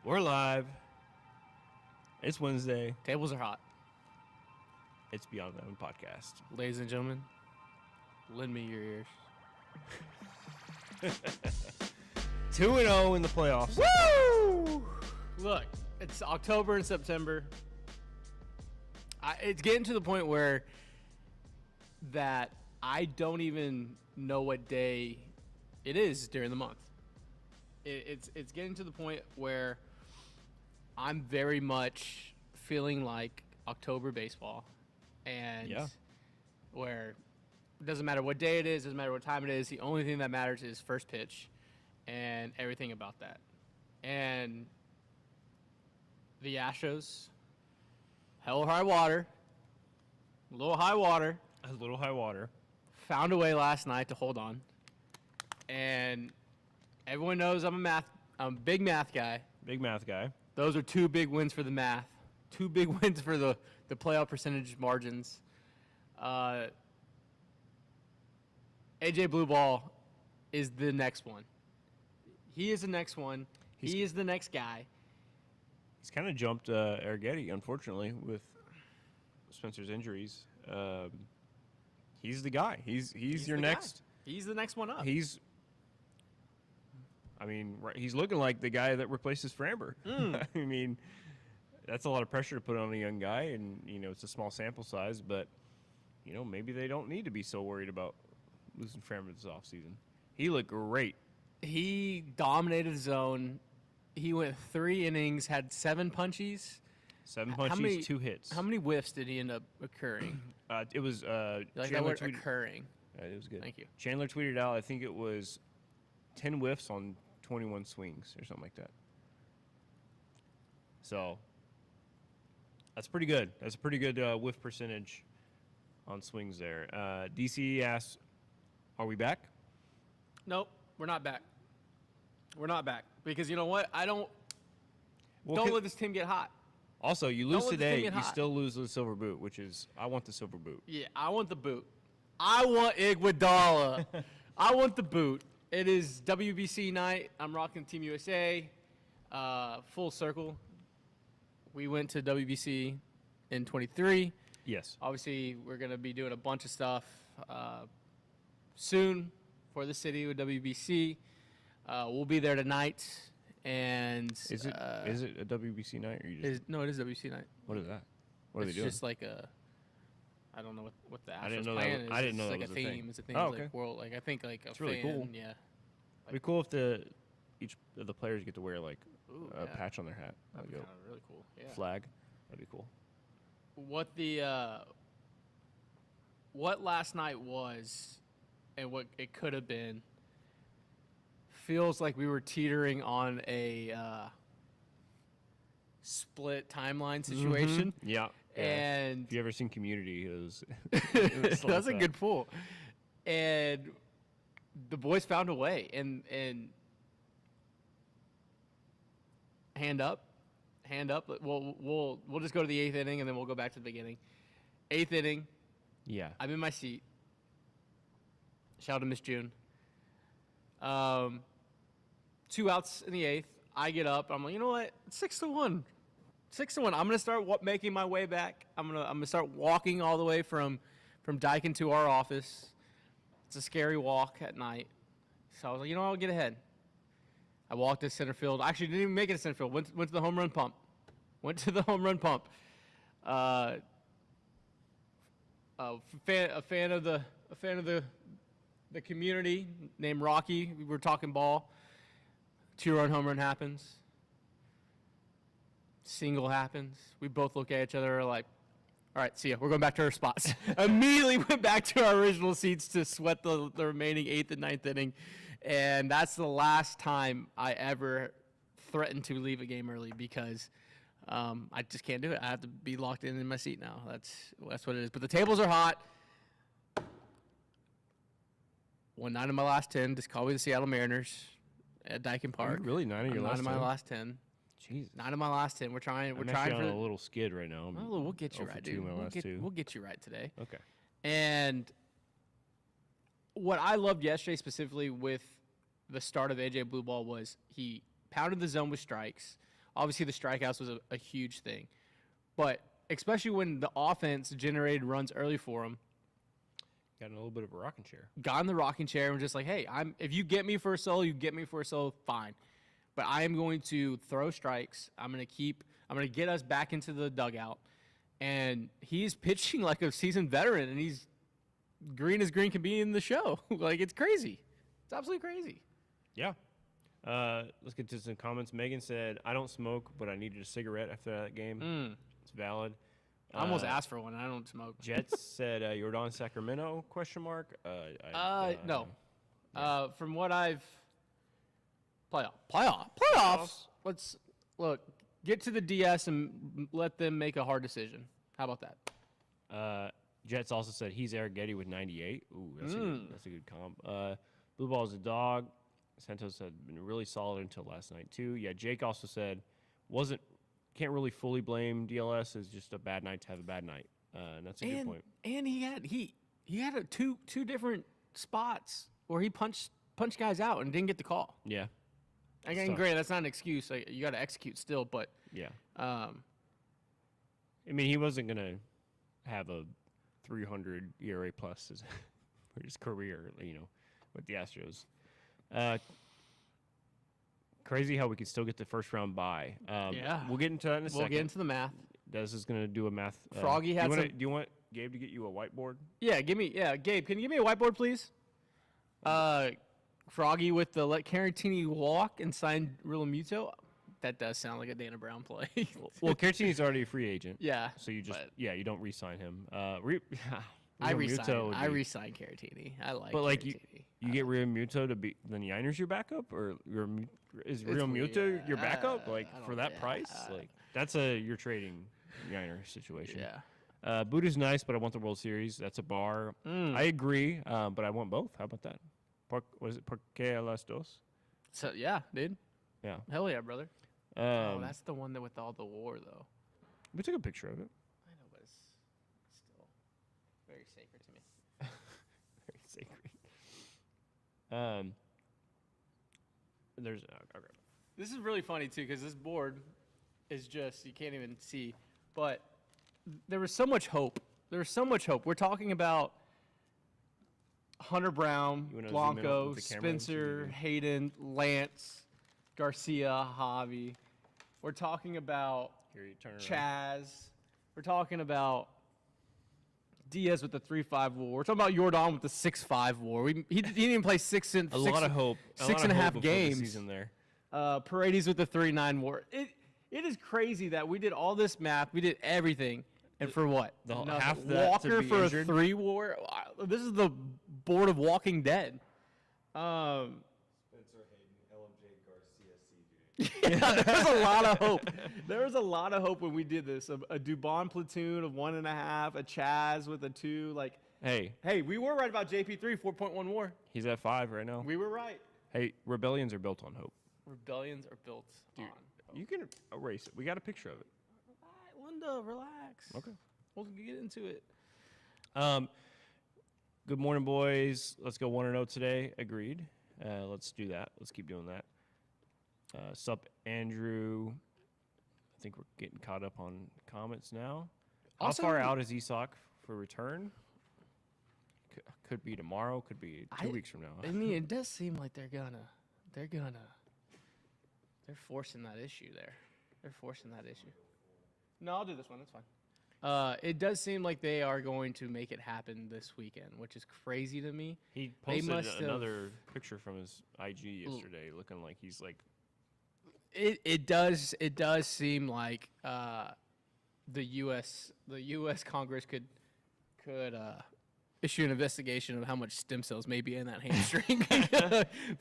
We're live. It's Wednesday. Tables are hot. It's Beyond the Moon podcast. Ladies and gentlemen, lend me your ears. 2-0 in the playoffs. Woo! Look, it's October and September. It's getting to the point where that I don't even know what day it is during the month. It's getting to the point where I'm very much feeling like October baseball, and where it doesn't matter what day it is, doesn't matter what time it is. The only thing that matters is first pitch and everything about that. And the Astros, hell or high water, a little high water. A little high water. Found a way last night to hold on. And everyone knows I'm a big math guy. Big math guy. Those are two big wins for the math. Two big wins for the playoff percentage margins. AJ Blue Ball is the next one. He is the next one. He is the next guy. He's kind of jumped Arrighetti, unfortunately, with Spencer's injuries. He's the guy. He's your next. Guy. He's the next one up. He's looking like the guy that replaces Framber. I mean, that's a lot of pressure to put on a young guy, and it's a small sample size, but maybe they don't need to be so worried about losing Framber this offseason. He looked great. He dominated the zone. He went 3 innings, had 7 punchies. 7 punchies, 2 hits. How many whiffs did he end up occurring? It was like that word occurring. It was good. Thank you. Chandler tweeted out, I think it was 10 whiffs on 21 swings or something like that. So that's pretty good. That's a pretty good whiff percentage on swings there. DC asks, are we back? Nope, we're not back. We're not back. Because you know what? Don't let this team get hot. Also, you lose today, you still lose the silver boot, which is, I want the silver boot. Yeah, I want the boot. I want Iguodala. I want the boot. It is WBC night. I'm rocking Team USA. Full circle. We went to WBC in 23. Yes. Obviously, we're going to be doing a bunch of stuff soon for the city with WBC. We'll be there tonight. And is it a WBC night or you just? No, it is WBC night. What is that? What are they doing? It's just like I don't know what the Astros plan is. I didn't know that was a a theme. thing. It's a thing. Oh, It's okay. like world. Like I think like it's a really fan. cool. Yeah. It'd be cool if each of the players get to wear like a patch on their hat. That'd be kind of really cool. Yeah. Flag. That'd be cool. What last night was, and what it could have been, feels like we were teetering on a split timeline situation. Mm-hmm. Yeah. And if you ever seen Community, it was that's a good pull. And the boys found a way, and hand up. We'll just go to the 8th inning, and then we'll go back to the beginning. 8th inning. Yeah. I'm in my seat. Shout out to Miss June. 2 outs in the 8th. I get up. I'm like, you know what? It's 6-1. 6-1. I'm gonna start making my way back. I'm gonna start walking all the way from Dyken to our office. It's a scary walk at night. So I was like, you know what? I'll get ahead. I walked to center field. Actually, didn't even make it to center field. Went to the home run pump. A fan of the community named Rocky. We were talking ball. 2-run home run happens. Single happens. We both look at each other like, all right, see ya. We're going back to our spots. Immediately went back to our original seats to sweat the remaining 8th and 9th inning. And that's the last time I ever threatened to leave a game early because I just can't do it. I have to be locked in my seat now. That's what it is. But the tables are hot. Won 9 of my last 10. Just call me the Seattle Mariners at Dyken Park. Really, 9 of your last 10? 9 of my last 10. Jesus. 9 of my last 10. We're trying on for a little skid right now. Well, we'll get you right, dude. We'll get you right today. Okay. And what I loved yesterday specifically with the start of AJ Blue Ball was he pounded the zone with strikes. Obviously, the strikeouts was a huge thing. But especially when the offense generated runs early for him, Got in a little bit of a rocking chair. got in the rocking chair and was just like, hey, if you get me for a solo, you get me for a solo, fine. But I am going to throw strikes. I'm going to get us back into the dugout. And he's pitching like a seasoned veteran, and he's green as green can be in the show. Like, it's crazy. It's absolutely crazy. Yeah. Let's get to some comments. Megan said, I don't smoke, but I needed a cigarette after that game. It's valid. I almost asked for one. I don't smoke. Jets said, Jordan Sacramento, question mark? No. From what I've... Playoffs. Let's, look, get to the DS and let them make a hard decision. How about that? Jets also said he's Eric Getty with 98. Ooh, that's a good comp. Blue Ball's a dog. Santos had been really solid until last night too. Yeah, Jake also said can't really fully blame DLS. It's just a bad night to have a bad night, and that's a good point. And he had two different spots where he punched guys out and didn't get the call. Yeah. Again, great. That's not an excuse. Like, you got to execute still, but yeah. I mean, he wasn't gonna have a 300 ERA plus for his career, with the Astros. Crazy how we can still get the first round bye. Yeah. We'll get into that in a second. We'll get into the math. Des is going to do a math. Froggy had do you want Gabe to get you a whiteboard? Yeah, Gabe, can you give me a whiteboard, please? Froggy with the let Caratini walk and sign Real Muto. That does sound like a Dana Brown play. Well, Caratini's already a free agent. Yeah. So you you don't re-sign him. I re-sign Caratini. I like. But Caratini. You get Real Muto to be then Yiner's your backup, or is Real Muto your backup? For that price, that's you're trading Yiner situation. Yeah. Buddha's nice, but I want the World Series. That's a bar. I agree, but I want both. How about that? Was it Porque a las dos? So yeah, dude. Yeah. Hell yeah, brother. That's the one that with all the war though. We took a picture of it. I know, but it's still very sacred to me. Very sacred. This is really funny too, because this board is just, you can't even see, but there was so much hope. We're talking about Hunter Brown, Blanco, Spencer, Hayden, Lance, Garcia, Javi. We're talking about Chaz. We're talking about Diaz with the 3-5 WAR. We're talking about Jordan with the 6-5 WAR. He didn't even play six and a half games. Season there. Paredes with the 3-9 WAR. It is crazy that we did all this math. We did everything. And for what? Half that Walker to be for injured? a 3 WAR. This is the board of Walking Dead. Spencer Hayden, LMJ Garcia, CJ. Yeah, there was a lot of hope. There was a lot of hope when we did this. A Dubon platoon of 1.5, a Chaz with a 2. Hey, we were right about JP3, 4.1 WAR. he's at 5 right now. We were right. Hey, rebellions are built on hope. Rebellions are built on. You can erase it. We got a picture of it. All right, Linda, relax. Okay. We'll get into it. Good morning, boys. Let's go 1-0 today. Agreed. Let's do that. Let's keep doing that. Sup, Andrew. I think we're getting caught up on comments now. How far out is Isak for return? Could be tomorrow. Could be 2 weeks from now. I mean, it does seem like they're forcing that issue there. They're forcing that issue. No, I'll do this one. That's fine. It does seem like they are going to make it happen this weekend, which is crazy to me. He posted another picture from his IG yesterday, looking like he's like. It does seem like the U.S. Congress could issue an investigation of how much stem cells may be in that hamstring,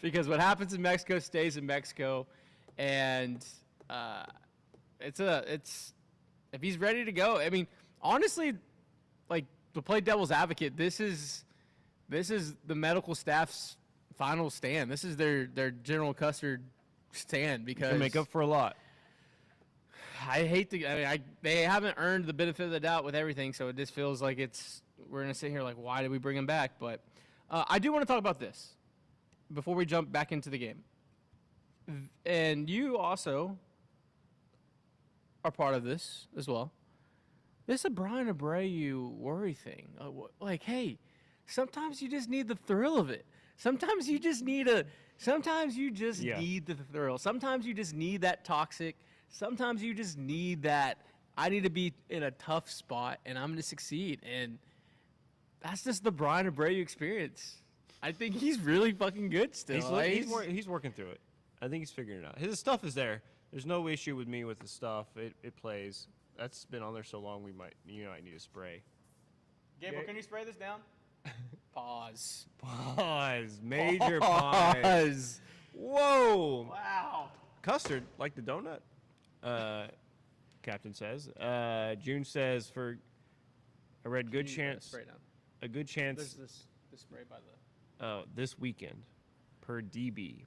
because what happens in Mexico stays in Mexico, and it's if he's ready to go. I mean, honestly, like, to play devil's advocate, this is the medical staff's final stand. This is their general custard stand, because can make up for a lot. They haven't earned the benefit of the doubt with everything, so it just feels like we're gonna sit here like, why did we bring him back? But I do want to talk about this before we jump back into the game. And you also are part of this as well. This is a Brian Abreu worry thing. Like, hey, sometimes you just need the thrill of it. Sometimes you just need need the thrill. Sometimes you just need that toxic. Sometimes you just need that. I need to be in a tough spot and I'm going to succeed. And that's just the Brian Abreu experience. I think he's really fucking good still. He's working through it. I think he's figuring it out. His stuff is there. There's no issue with me with the stuff. It plays. That's been on there so long. I need a spray. Gabriel, can you spray this down? Pause. Major pause. Whoa. Wow. Custard, like the donut. Captain says. June says I read good chance. Spray down. A good chance. There's this spray by the. This weekend, per DB.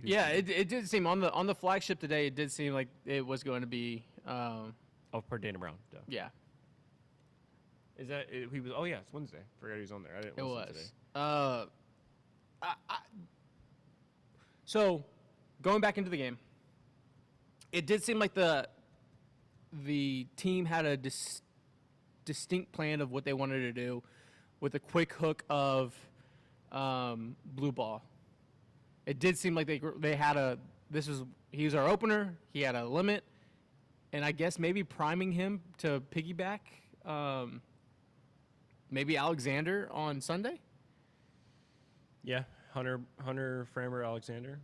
Yeah, it did seem on the flagship today. It did seem like it was going to be. Per Dana Brown. Duh. Yeah. Is that he was? Oh yeah, it's Wednesday. Forgot he was on there. I didn't listen today. So, going back into the game, it did seem like the team had a distinct plan of what they wanted to do, with a quick hook of blue ball. It did seem like they had he was our opener. He had a limit, and I guess maybe priming him to piggyback. Maybe Alexander on Sunday. Yeah, Hunter, Framber, Alexander.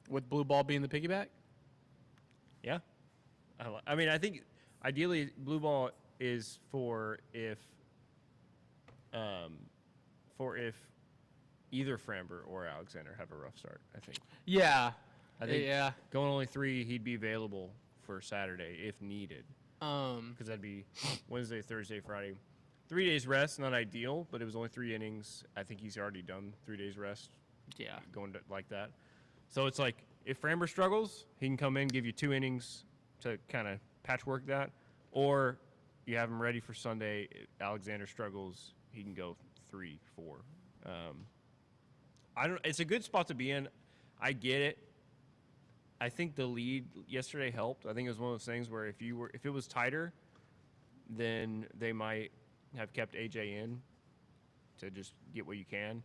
With blue ball being the piggyback? Yeah. I mean, I think ideally blue ball is for if either Framber or Alexander have a rough start, I think. Yeah. I think going only 3, he'd be available for Saturday if needed. Because that'd be Wednesday, Thursday, Friday. 3 days rest, not ideal, but it was only 3 innings. I think he's already done 3 days rest. Yeah. Going to, like that. So it's like if Framber struggles, he can come in, give you 2 innings to kind of patchwork that. Or you have him ready for Sunday. If Alexander struggles, he can go 3, 4. It's a good spot to be in. I get it. I think the lead yesterday helped. I think it was one of those things where if it was tighter, then they might have kept AJ in to just get what you can.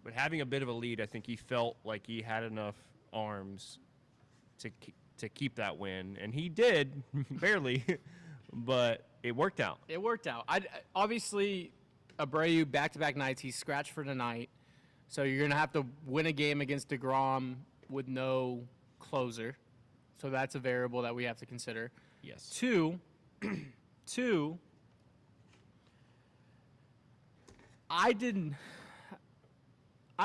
But having a bit of a lead, I think he felt like he had enough arms to keep that win, and he did barely, but it worked out. It worked out. Obviously, Abreu back-to-back nights. He's scratched for tonight, so you're gonna have to win a game against DeGrom with no closer. So that's a variable that we have to consider. Yes. Two. I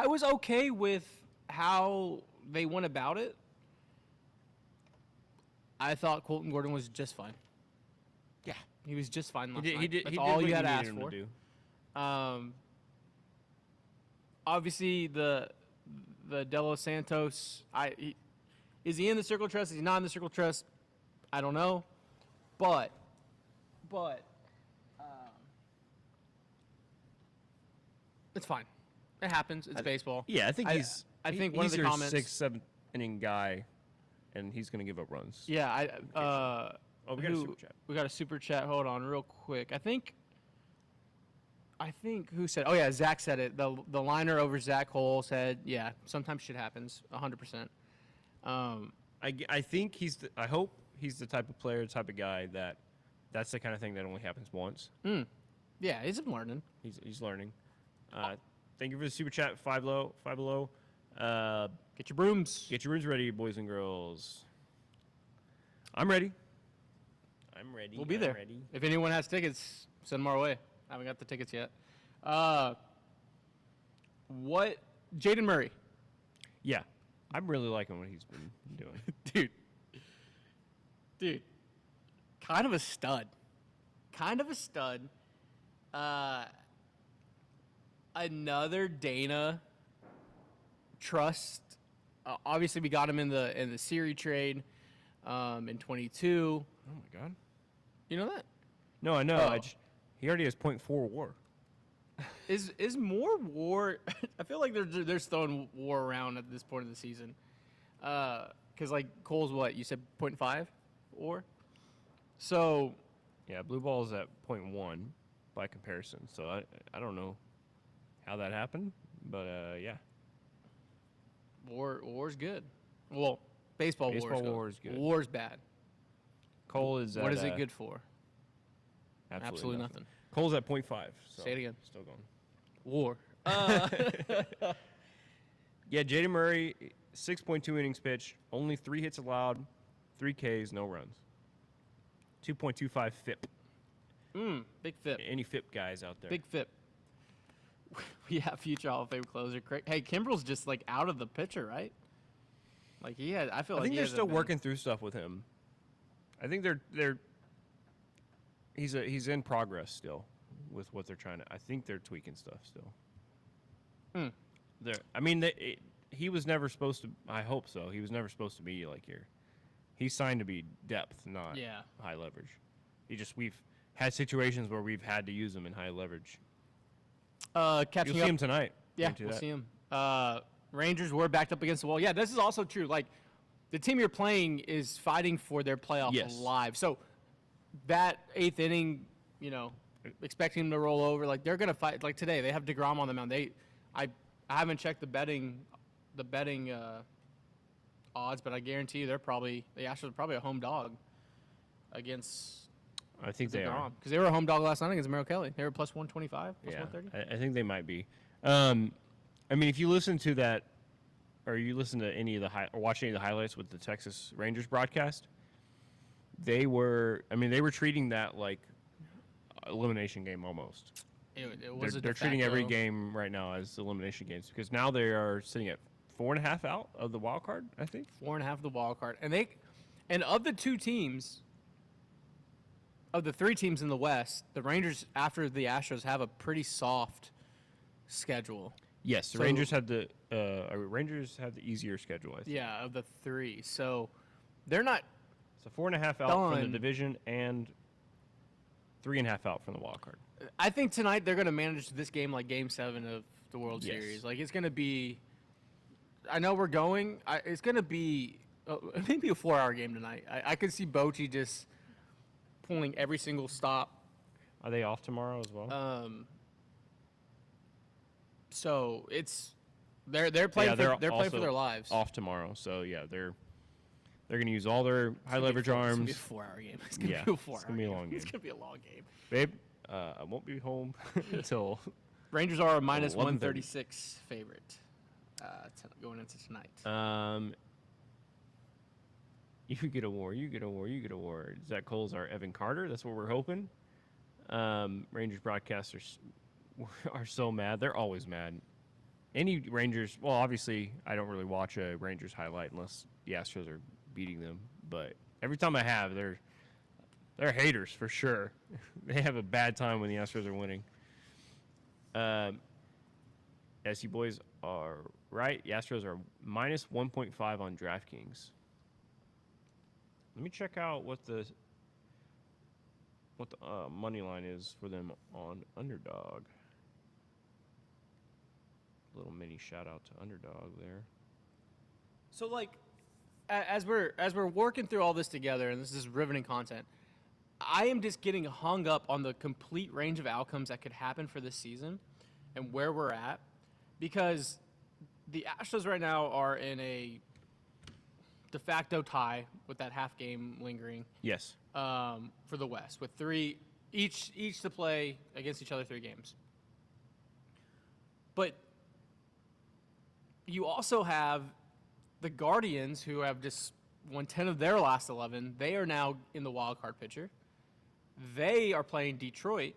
was okay with how they went about it. I thought Colton Gordon was just fine. Yeah. He was just fine last He night. did That's what all you you had to needed ask him for. to do. Obviously, the De Los Santos, is he in the Circle Trust? Is he not in the Circle Trust? I don't know. But it's fine. It happens. It's baseball. Yeah, I think I think one of the your comments. 6th, 7th inning guy, and he's going to give up runs. Yeah, we got a super chat. We got a super chat. Hold on, real quick. I think who said? Oh yeah, Zach said it. The liner over Zach Hole said, yeah, sometimes shit happens. 100%. I think I hope he's the type of player, type of guy that's the kind of thing that only happens once. Yeah, he's learning. He's learning. Thank you for the super chat, Five Below. Get your brooms. Get your rooms ready, boys and girls. I'm ready. We'll be there. Ready. If anyone has tickets, send them our way. I haven't got the tickets yet. What? Jaden Murray. Yeah. I'm really liking what he's been doing. Dude. Kind of a stud. Another Dana trust. Obviously, we got him in the Siri trade in 22. Oh, my God. You know that? No, I know. Oh. He already has .4 WAR. Is more WAR? I feel like they're just throwing WAR around at this point of the season. Because like Cole's what you said 0.5 WAR. So Yeah, blue ball is at 0.1 by comparison. So I don't know how that happened, but yeah. war's good. Well, baseball war is good. War's bad. Cole is What at, is it good for? Absolutely nothing. Cole's at 0.5. So Say it again. Still going. War. Yeah, Jaden Murray, 6.2 innings pitched, only 3 hits allowed, 3 Ks, no runs. 2.25 FIP. Big FIP. Any FIP guys out there? Big FIP. We have future Hall of Fame closer. Hey, Kimbrel's just like out of the picture, right? Like he had. I feel I like think he they're hasn't still been- working through stuff with him. I think he's in progress still with what they're trying to. I think they're tweaking stuff still. He was never supposed to. I hope so. He was never supposed to be like here. He's signed to be depth, not high leverage. We've had situations where we've had to use him in high leverage. Catching You'll see up. him tonight. Yeah, Guarantee we'll that. see him. Rangers were backed up against the wall. Yeah, this is also true. Like, the team you're playing is fighting for their playoff live. So, that 8th inning, expecting them to roll over, like they're gonna fight. Like today, they have DeGrom on the mound. I haven't checked the betting odds, but I guarantee you the Astros are probably a home dog against. I think they are. Because they were a home dog last night against Merrill Kelly. They were plus 125, plus Yeah, 130. I think they might be. If you listen to that, or you listen to any of or watch any of the highlights with the Texas Rangers broadcast, they were treating that like elimination game almost. It was They're treating every game right now as elimination games because now they are sitting at 4.5 out of the wild card. I think 4.5 of the wild card, and of the 2 teams. Of the 3 teams in the West, the Rangers, after the Astros, have a pretty soft schedule. Yes, the Rangers have the easier schedule. I think. Yeah, of the 3, so they're not. So 4.5 out from the division and 3.5 out from the wild card. I think tonight they're going to manage this game like Game 7 of the World Series. Like it's going to be. I know we're going. It's going to be maybe a 4-hour game tonight. I could see Bochy just pulling every single stop. Are they off tomorrow as well? So they're playing they're playing for their lives. Off tomorrow, so yeah, they're gonna use all their high leverage arms. It's gonna be a 4-hour game. It's gonna be a 4-hour. It's gonna be a long game. It's gonna be a long game. Babe, I won't be home until. Rangers are a minus 136 favorite going into tonight. You get a war. You get a war. You get a war. Zach Cole's our Evan Carter. That's what we're hoping. Rangers broadcasters are so mad. They're always mad. Any Rangers, well, obviously, I don't really watch a Rangers highlight unless the Astros are beating them. But every time I have, they're haters for sure. They have a bad time when the Astros are winning. SC boys are right. The Astros are minus 1.5 on DraftKings. Let me check out what the money line is for them on Underdog. Little mini shout out to Underdog there. So like, as we're working through all this together, and this is riveting content, I am just getting hung up on the complete range of outcomes that could happen for this season, and where we're at, because the Astros right now are in a de facto tie with that half game lingering. Yes. For the West, with 3 each to play against each other 3 games. But you also have the Guardians, who have just won 10 of their last 11. They are now in the wild card picture. They are playing Detroit,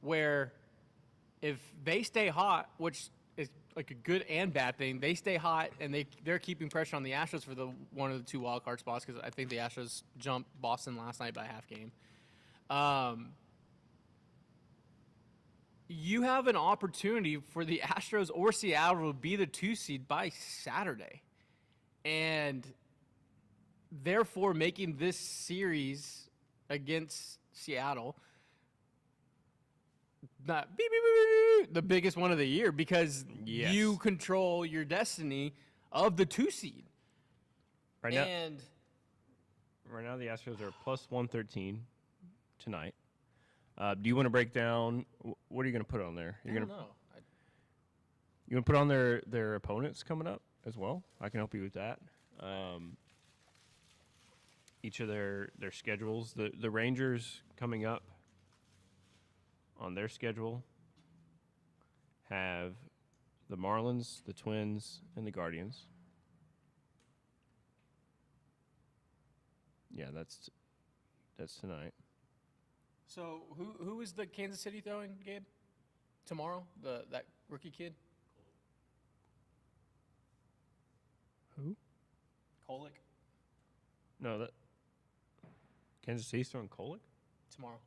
where if they stay hot, which is like a good and bad thing, they stay hot and they're keeping pressure on the Astros for the one of the 2 wild card spots, because I think the Astros jumped Boston last night by half game. You have an opportunity for the Astros or Seattle to be the 2 seed by Saturday, and therefore making this series against Seattle not the biggest one of the year, because you control your destiny of the 2 seed. Right Right now, the Astros are plus 113 tonight. Do you want to break down? What are you going to put on there? I don't know. You want to put on their opponents coming up as well? I can help you with that. Each of their schedules. The Rangers coming up on their schedule have the Marlins, the Twins, and the Guardians. Yeah, that's tonight. So who is the Kansas City throwing, Gabe? Tomorrow? That rookie kid? Who? Kolick? No, that Kansas City's throwing Kolick? Tomorrow.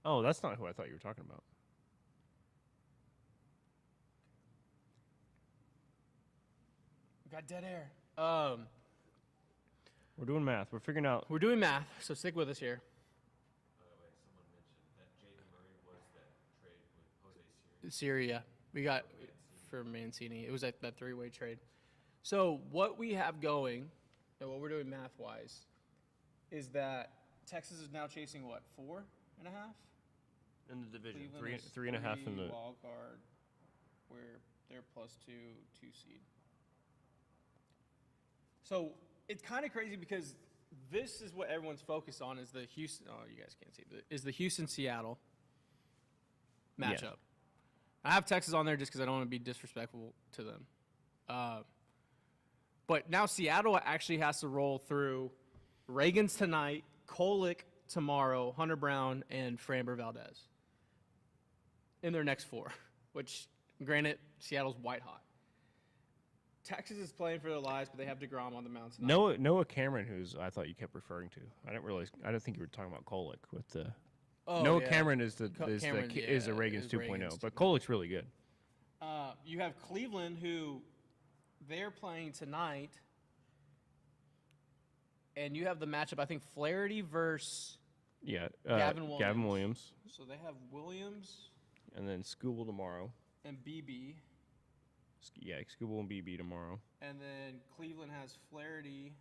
Oh, that's not who I thought you were talking about. We got dead air. We're doing math. We're figuring out. We're doing math, so stick with us here. By the way, someone mentioned that Jaden Murray was that trade with Jose Siri. Syria. We got for Mancini. It was that three-way trade. So what we have going, and what we're doing math-wise, is that Texas is now chasing what, 4.5? In the division, Cleveland is 3.5 in the. wild card, where they're +2 seed. So it's kind of crazy because this is what everyone's focused on is the Houston. Oh, you guys can't see, but is the Houston-Seattle matchup. Yeah. I have Texas on there just because I don't want to be disrespectful to them. But now Seattle actually has to roll through Reagan's tonight, Kolick tomorrow, Hunter Brown, and Framber Valdez in their next 4, which, granted, Seattle's white hot. Texas is playing for their lives, but they have DeGrom on the mound tonight. Noah Cameron, who's I thought you kept referring to. I didn't think you were talking about Kolick with the. Oh, Noah yeah. Cameron is the Cameron, is the Reagan's is 2.0, Reagan's but Kolick's really good. You have Cleveland, who they're playing tonight, and you have the matchup. I think Flaherty versus Yeah, Gavin Williams, So they have Williams and then Skubal tomorrow. and BB, Yeah, Skubal and BB tomorrow. and then Cleveland has Flaherty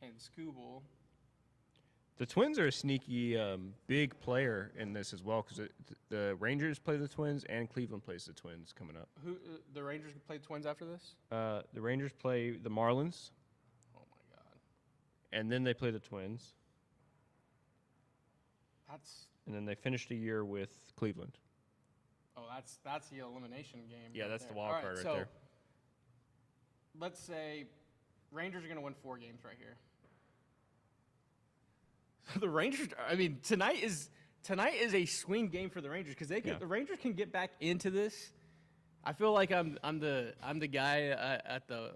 and Skubal. The Twins are a sneaky big player in this as well because the Rangers play the Twins and Cleveland plays the Twins coming up. Who the Rangers can play the Twins after this? The Rangers play the Marlins Oh my God, and then they play the Twins and then they finish the year with Cleveland. that's the elimination game. Yeah, right that's there. the wild All right, card right so there. let's say Rangers are going to win 4 games right here. The Rangers. I mean, tonight is a swing game for the Rangers because the Rangers can get back into this. I feel like I'm the guy at the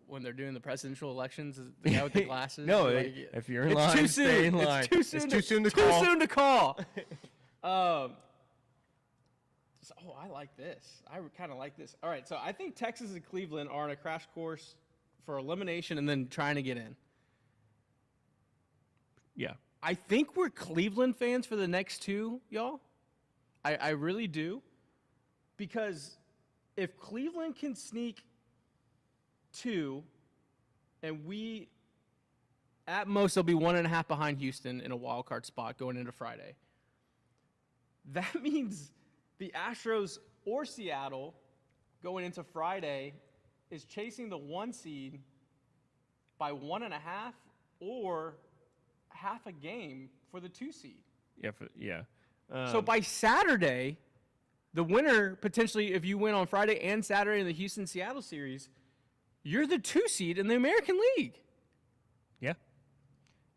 when they're doing the presidential elections, the guy with the glasses. No, like, if you're in it's line, too stay soon. in line. It's too soon. Too soon to call. I like this. I kind of like this. All right, so I think Texas and Cleveland are on a crash course for elimination and then trying to get in. Yeah. I think we're Cleveland fans for the next 2, y'all. I really do. Because if Cleveland can sneak 2, and we, at most, they'll be 1.5 behind Houston in a wild card spot going into Friday. That means the Astros or Seattle going into Friday is chasing the 1 seed by 1.5 or half a game for the 2 seed. Yeah. So by Saturday, the winner potentially, if you win on Friday and Saturday in the Houston-Seattle series, you're the 2 seed in the American League. Yeah.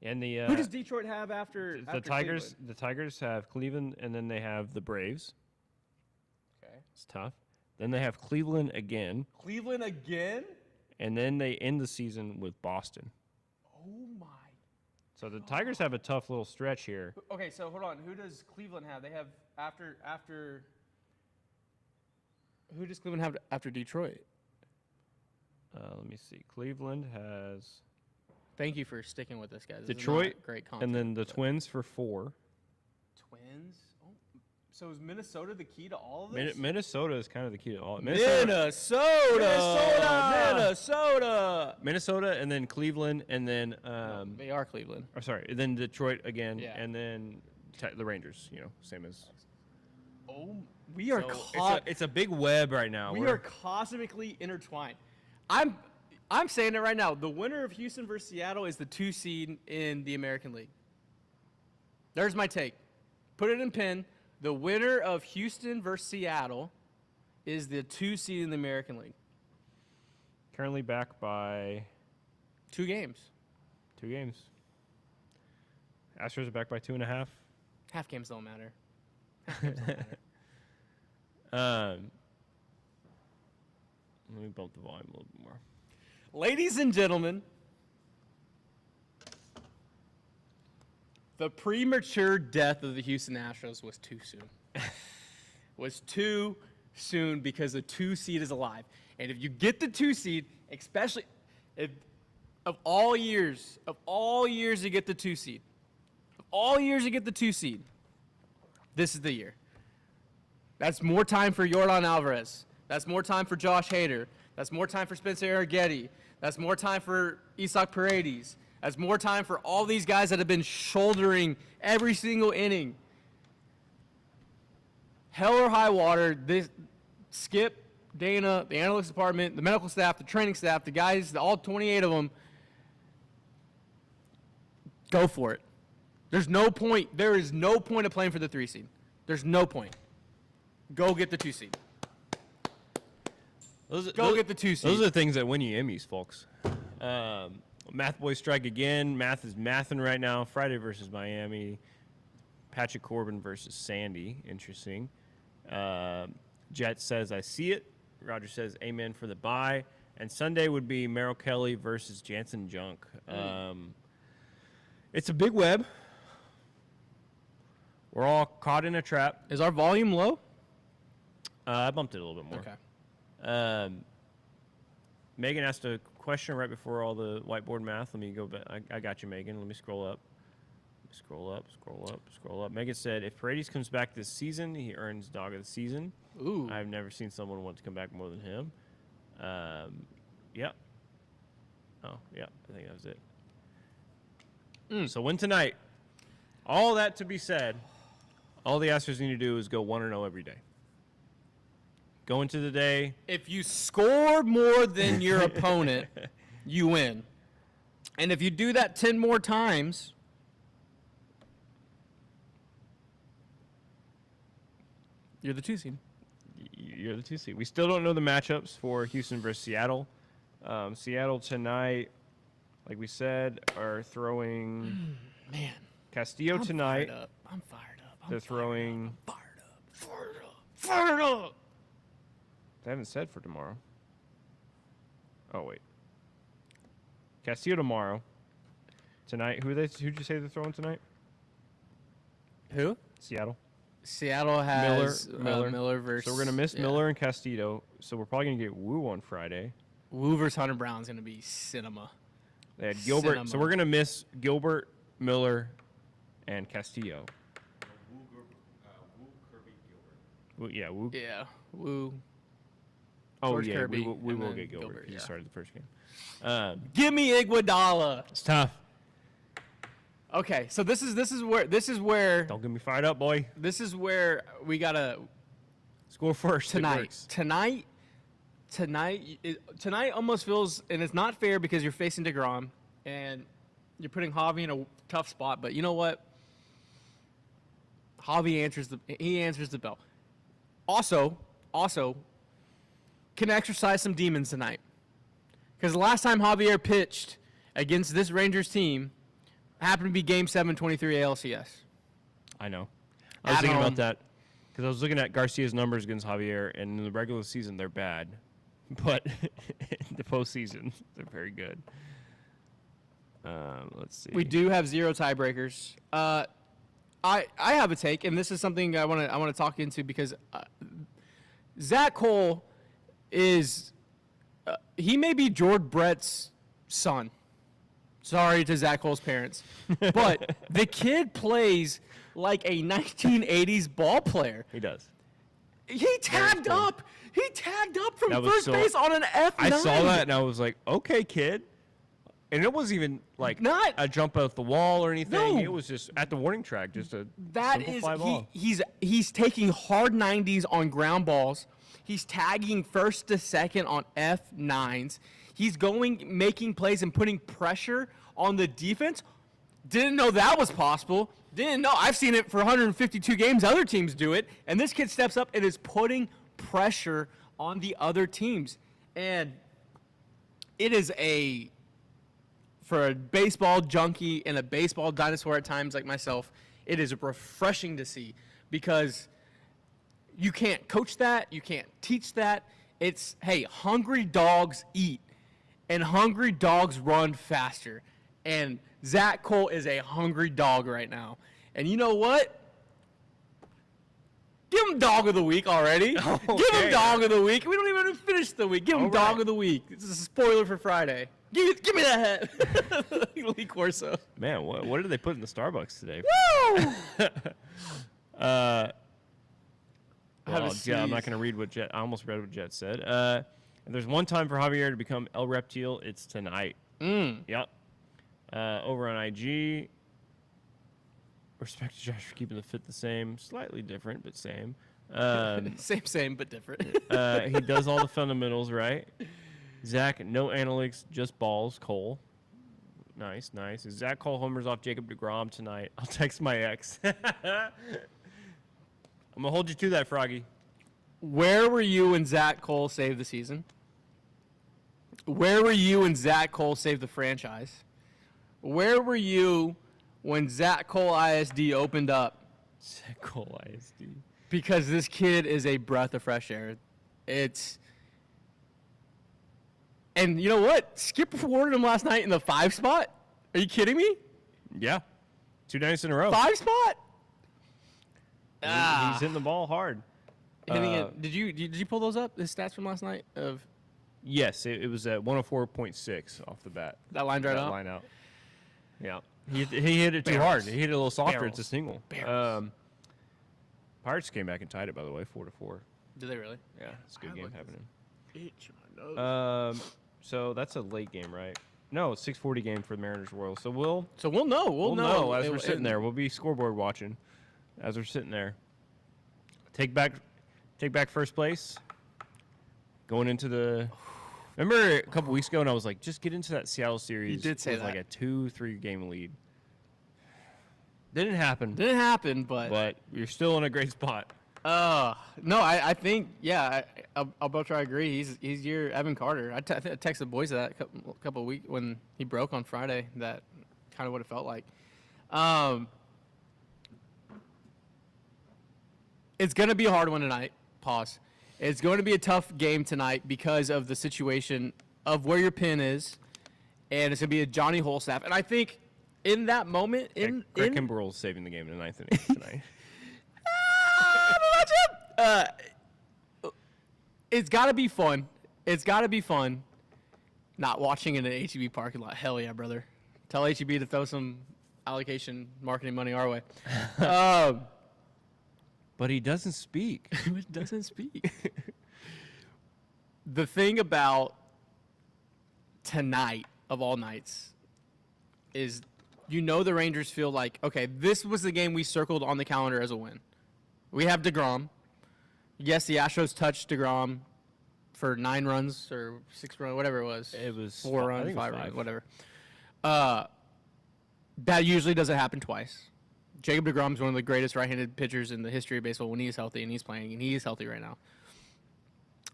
And the Who does Detroit have after Tigers? Cleveland? The Tigers have Cleveland, and then they have the Braves. Okay. It's tough. Then they have Cleveland again, Cleveland again? and then they end the season with Boston. Oh my. So the Tigers have a tough little stretch here. Okay, so hold on. Who does Cleveland have? They have after. Who does Cleveland have after Detroit? Let me see. Cleveland has Thank you for sticking with this, guys. This is Detroit, not great content. and then the Twins for 4. Twins. Oh, So is Minnesota the key to all of this? Minnesota is kind of the key to all. Minnesota, and then Cleveland, and then They are Cleveland. or sorry, then Detroit again, Yeah. and then the Rangers. Same as. Oh, we are It's a big web right now. we are cosmically intertwined. I'm saying it right now. The winner of Houston versus Seattle is the 2 seed in the American League. There's my take. Put it in pen. The winner of Houston versus Seattle is the 2 seed in the American League. currently back by 2 games. 2 games. Astros are back by 2.5. Half games don't matter. Half games don't matter. Let me bump the volume a little bit more. Ladies and gentlemen, the premature death of the Houston Astros was too soon. Was too soon because the 2 seed is alive. And if you get the 2 seed, especially if of all years to get the 2 seed, this is the year. That's more time for Yordan Alvarez. That's more time for Josh Hader. That's more time for Spencer Arrighetti. That's more time for Isaac Paredes. That's more time for all these guys that have been shouldering every single inning. Hell or high water, this Skip, Dana, the analytics department, the medical staff, the training staff, the guys, all 28 of them, go for it. There's no point. There is no point of playing for the 3 seed. There's no point. Go get the 2 seed. Get the 2 seed. Those are the things that win you Emmys, folks. Math boys strike again. Math is mathing right now. Friday versus Miami. Patrick Corbin versus Sandy. Interesting. Jet says, I see it. Roger says, amen for the bye. And Sunday would be Merrill Kelly versus Jansen Junk. It's a big web. We're all caught in a trap. Is our volume low? I bumped it a little bit more. Okay. Megan asked a question right before all the whiteboard math. Let me go back. I got you, Megan. Let me scroll up. Scroll up. Megan said, if Paredes comes back this season, he earns Dog of the Season. Ooh. I've never seen someone want to come back more than him. Yeah. Oh, yeah. I think that was it. So win tonight. All that to be said, all the Astros need to do is go 1-0 every day. Go into the day. If you score more than your opponent, you win. And if you do that 10 more times, you're the 2 seed. You're the 2 seed. We still don't know the matchups for Houston versus Seattle. Seattle tonight, like we said, are throwing Man. Castillo tonight. I'm fired up. They're throwing. Fired up. They haven't said for tomorrow. Oh wait. Castillo tomorrow. Tonight, who'd you say they're throwing tonight? Who? Seattle. Seattle has Miller. Miller versus. So we're gonna miss Miller and Castillo. So we're probably gonna get Wu on Friday. Wu versus Hunter Brown's gonna be cinema. They had Gilbert. Cinema. So we're gonna miss Gilbert, Miller, and Castillo. Wu, Kirby, Gilbert. Wu, yeah, Wu. Yeah. Wu. Oh George yeah, Kirby, we and will then get Gilbert. Gilbert, He yeah. started the first game. Give me Iguodala. It's tough. Okay, so this is where Don't get me fired up, boy. this is where we gotta Score first. It tonight. works. Tonight almost feels, and it's not fair because you're facing DeGrom and you're putting Javi in a tough spot. But you know what? Javi answers the bell. Also can exercise some demons tonight, because the last time Javier pitched against this Rangers team happened to be Game 7, 23 ALCS. I know. I was At thinking home. about that because I was looking at Garcia's numbers against Javier, and in the regular season they're bad, but in the postseason they're very good. Let's see. We do have 0 tiebreakers. I have a take, and this is something I want to talk into because Zach Cole is he may be George Brett's son. Sorry to Zach Cole's parents. But the kid plays like a 1980s ball player. He does. He tagged up. He tagged up from That was first so- base on an F9. I saw that and I was like, okay, kid. And it wasn't even like Not- a jump out the wall or anything. No. It was just at the warning track, just a That simple is fly ball. he's taking hard 90s on ground balls. He's tagging first to second on F9s. He's making plays and putting pressure on the defense. Didn't know that was possible. Didn't know. I've seen it for 152 games. Other teams do it. And this kid steps up and is putting pressure on the other teams. And it is for a baseball junkie and a baseball dinosaur at times like myself, it is refreshing to see because you can't coach that. You can't teach that. It's, hey, hungry dogs eat and hungry dogs run faster. And Zach Cole is a hungry dog right now. And you know what? Give him dog of the week already. Give him Okay. dog of the week. We don't even finish the week. Give him All dog right. of the week. This is a spoiler for Friday. Give me that head. Lee Corso. Man, what did they put in the Starbucks today? Woo! Well, Have a yeah, I'm not sneeze. going to read what Jet. I almost read what Jet said. If there's one time for Javier to become El Reptile, it's tonight. Yep. Over on IG. Respect to Josh for keeping the fit the same, slightly different, but same. Same, but different. He does all the fundamentals right. Zach, no analytics, just balls. Cole. Nice. Is Zach Cole homers off Jacob DeGrom tonight? I'll text my ex. I'm going to hold you to that, Froggy. Where were you when Zach Cole saved the season? Where were you when Zach Cole saved the franchise? Where were you when Zach Cole ISD opened up? Zach Cole ISD. Because this kid is a breath of fresh air. And you know what? Skip rewarded him last night in the 5 spot. Are you kidding me? Yeah. 2 nights in a row. 5 spot? He's hitting the ball hard. Hitting it. Did you pull those up? His stats from last night of Yes, it was at 104.6 off the bat. that line drive That out? line out. Yeah. He hit it too hard. He hit it a little softer. Barrels. It's a single. Barrels. Pirates came back and tied it, by the way, 4-4. Did they really? Yeah, it's a good I game like happening. Itch my nose. So that's a late game, right? No, it's 6:40 game for the Mariners Royals. So we'll know. we'll know as we're It- sitting there. We'll be scoreboard watching as we're sitting there. Take back first place. Going into the. Remember a couple weeks ago, and I was like, just get into that Seattle series. You did say with like that. a 2-3 game lead. Didn't happen, Didn't happen, but you're still in a great spot. no, I think Alberto, I agree. He's your Evan Carter. I texted the boys that a couple of weeks when he broke on Friday. That kind of what it felt like. It's gonna be a hard one tonight. Pause. It's going to be a tough game tonight because of the situation of where your pin is, and it's gonna be a Johnny Holstaff. And I think in that moment, Greg Kimbrell's saving the game in the 9th inning tonight. It's got to be fun. It's got to be fun not watching in an HEB parking lot. Hell yeah, brother. Tell HEB to throw some allocation marketing money our way. But he doesn't speak. It doesn't speak. The thing about tonight, of all nights, is the Rangers feel like, okay, this was the game we circled on the calendar as a win. We have DeGrom. Yes, the Astros touched DeGrom for 9 runs or 6 runs, whatever it was. It was 4 I runs, think it was 5 runs, 5. whatever. That usually doesn't happen twice. Jacob DeGrom is one of the greatest right-handed pitchers in the history of baseball when he's healthy, and he's playing, and he is healthy right now.